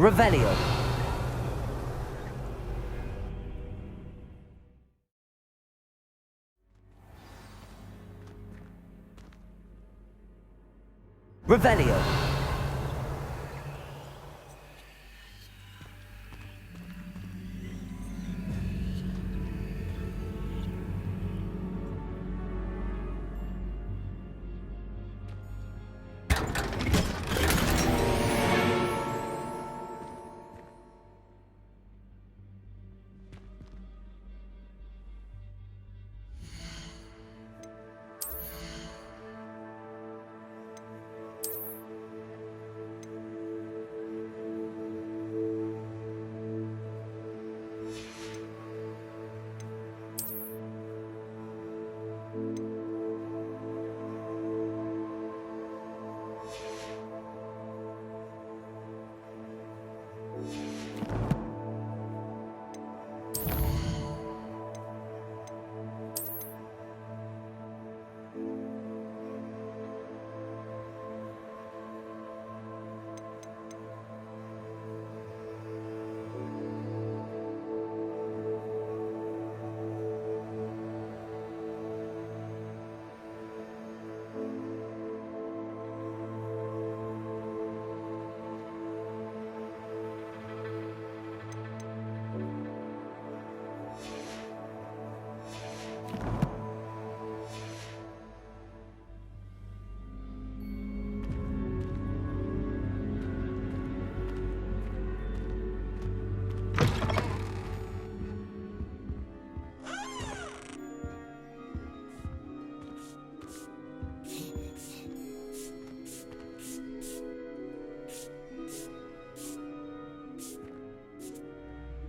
Revelio. Revelio.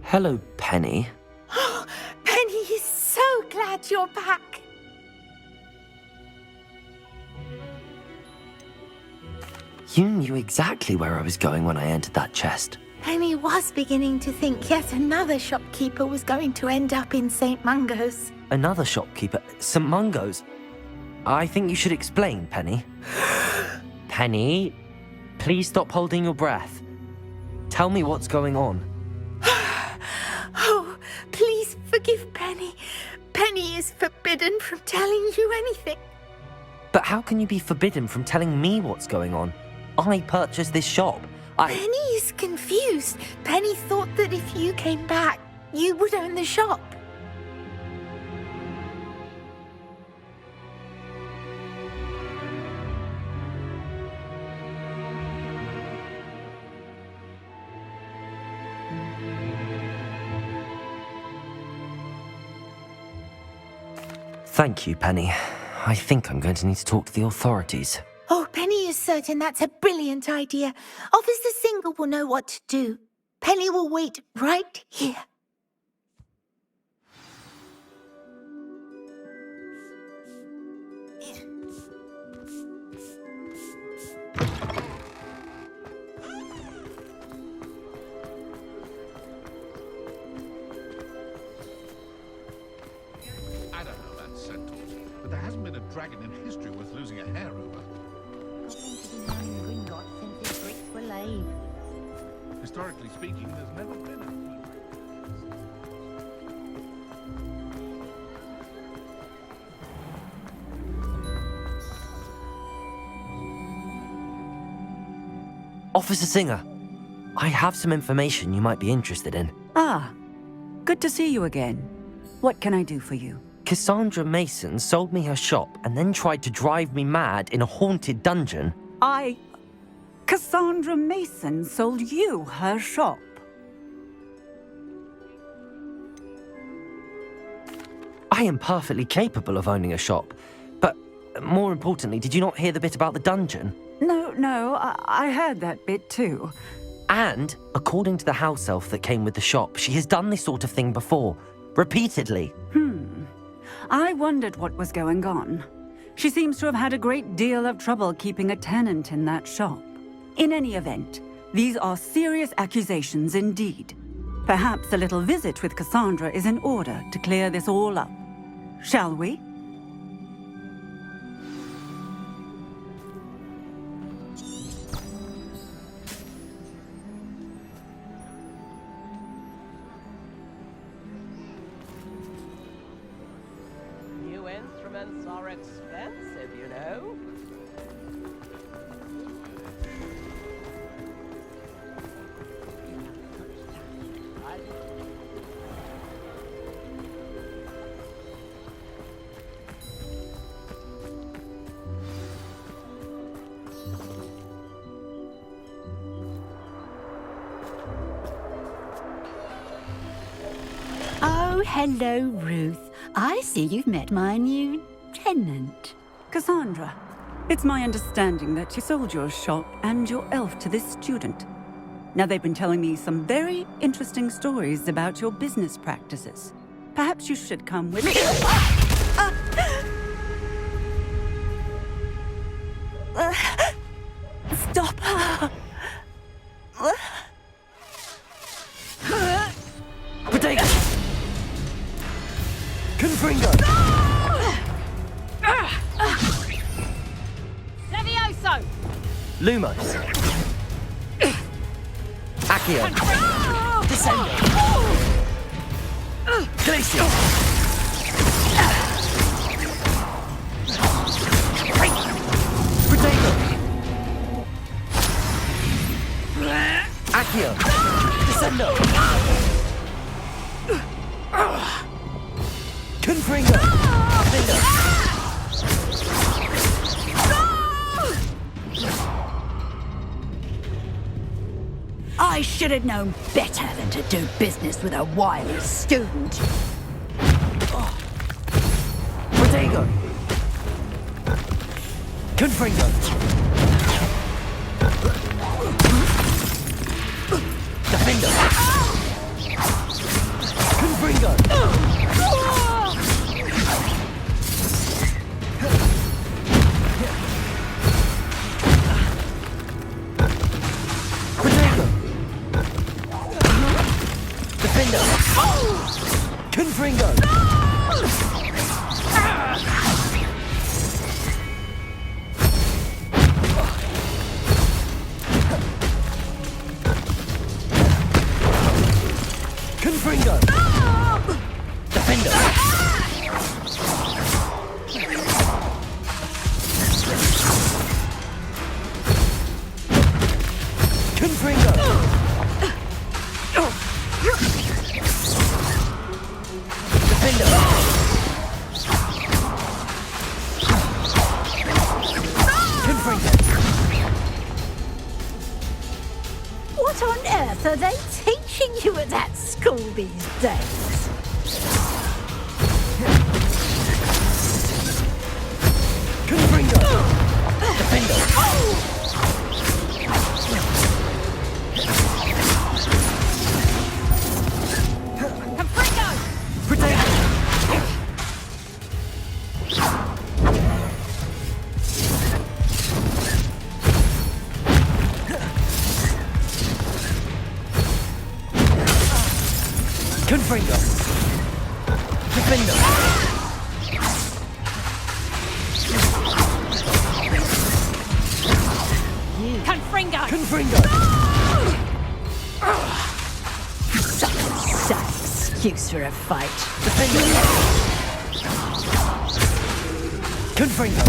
Hello, Penny. Penny is so glad you're back. You knew exactly where I was going when I entered that chest. Penny was beginning to think yet another shopkeeper was going to end up in St. Mungo's. Another shopkeeper? St. Mungo's? I think you should explain, Penny. Penny, please stop holding your breath. Tell me what's going on. Oh, please forgive Penny. Penny is forbidden from telling you anything. But how can you be forbidden from telling me what's going on? I purchased this shop. Penny is confused. Penny thought that if you came back, you would own the shop. Thank you, Penny. I think I'm going to need to talk to the authorities. Oh, Penny is certain that's a brilliant idea. Officer Singer will know what to do. Penny will wait right here. I don't know about centaurs, but there hasn't been a dragon in history worth losing a hair over. Historically speaking, there's never been a... Officer Singer, I have some information you might be interested in. Ah, good to see you again. What can I do for you? Cassandra Mason sold me her shop and then tried to drive me mad in a haunted dungeon. Cassandra Mason sold you her shop. I am perfectly capable of owning a shop. But more importantly, did you not hear the bit about the dungeon? No, I heard that bit too. And, according to the house elf that came with the shop, she has done this sort of thing before. Repeatedly. I wondered what was going on. She seems to have had a great deal of trouble keeping a tenant in that shop. In any event, these are serious accusations indeed. Perhaps a little visit with Cassandra is in order to clear this all up. Shall we? are expensive, you know. Oh, hello, Ruth. I see you've met my new tenant. Cassandra, it's my understanding that you sold your shop and your elf to this student. Now, they've been telling me some very interesting stories about your business practices. Perhaps you should come with me. Stop her! Potato! Confringo! Levioso! Lumos! Accio! Descendo! Glacial! Potato! Accio! Descendo! Confringo! Defender! I should have known better than to do business with a wily student. Protego! Confringo! Defender! Confringo! Protego! Defender! Confringo! Confringo! Defender! Confringo! Defender! Confringo! What on earth are they teaching you at that school these days? Confringo! Defender! Protego! Confringo! Defender! Confringo! Confringo! Some excuse for a fight. Defender! Confringo!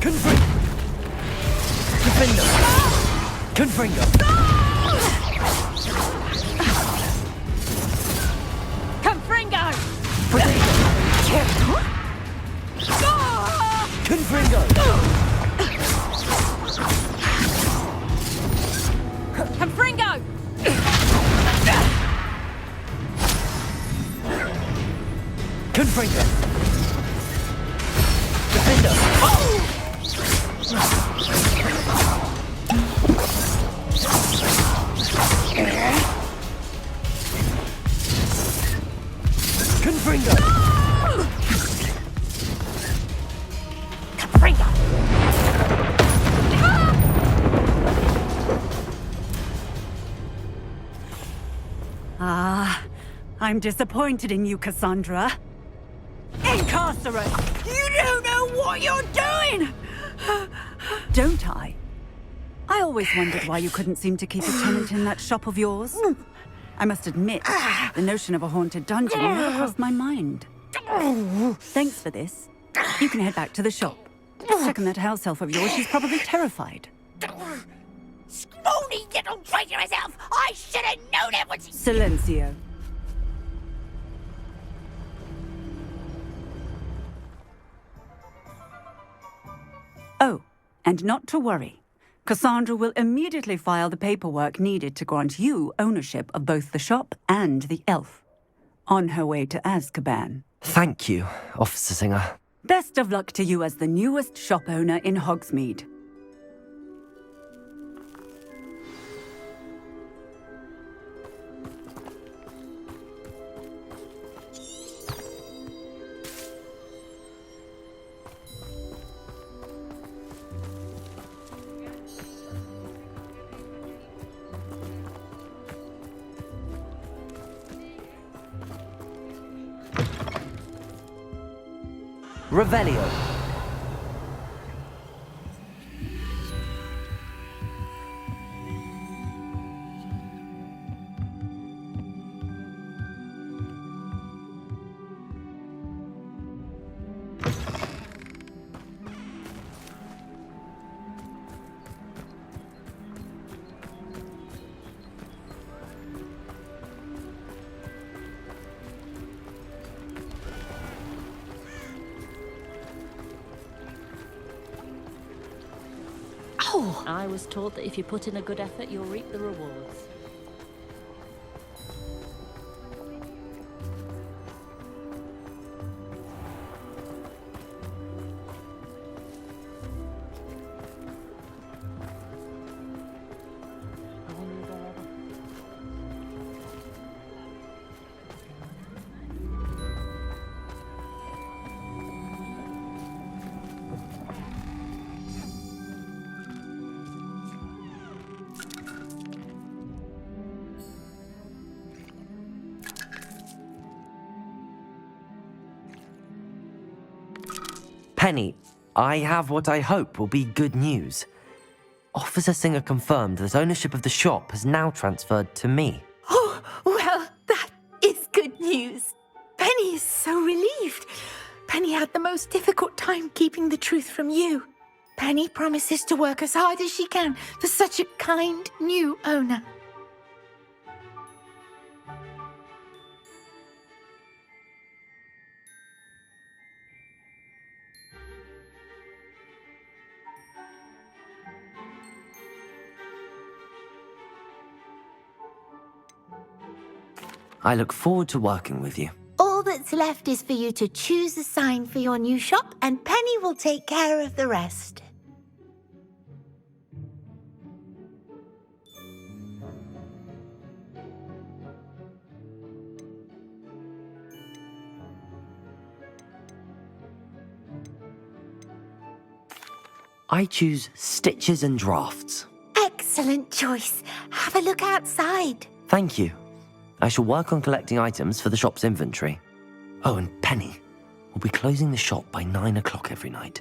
Confringo! Defender! Confringo! Confringo! Potato! Confringo! Confringo! Confringo! Defender! Confringo! Confringo! Ah, I'm disappointed in you, Cassandra. Incarcerate! You don't know what you're doing! Don't I? I always wondered why you couldn't seem to keep a tenant in that shop of yours. I must admit, the notion of a haunted dungeon never crossed my mind. Thanks for this. You can head back to the shop. Check on that house elf of yours. She's probably terrified. Scrawny little traitorous elf! I should have known it was... Silencio. Oh, and not to worry. Cassandra will immediately file the paperwork needed to grant you ownership of both the shop and the elf. On her way to Azkaban. Thank you, Officer Singer. Best of luck to you as the newest shop owner in Hogsmeade. Revelio. I was taught that if you put in a good effort, you'll reap the rewards. Penny, I have what I hope will be good news. Officer Singer confirmed that ownership of the shop has now transferred to me. Oh, well, that is good news. Penny is so relieved. Penny had the most difficult time keeping the truth from you. Penny promises to work as hard as she can for such a kind new owner. I look forward to working with you. All that's left is for you to choose a sign for your new shop, and Penny will take care of the rest. I choose stitches and drafts. Excellent choice. Have a look outside. Thank you. I shall work on collecting items for the shop's inventory. Oh, and Penny, we'll be closing the shop by 9 o'clock every night.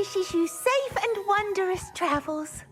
wishes you safe and wondrous travels.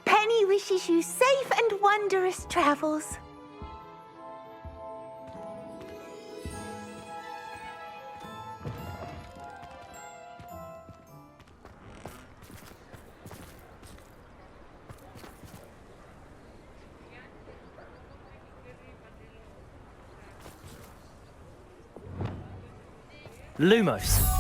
Penny wishes you safe and wondrous travels. Lumos.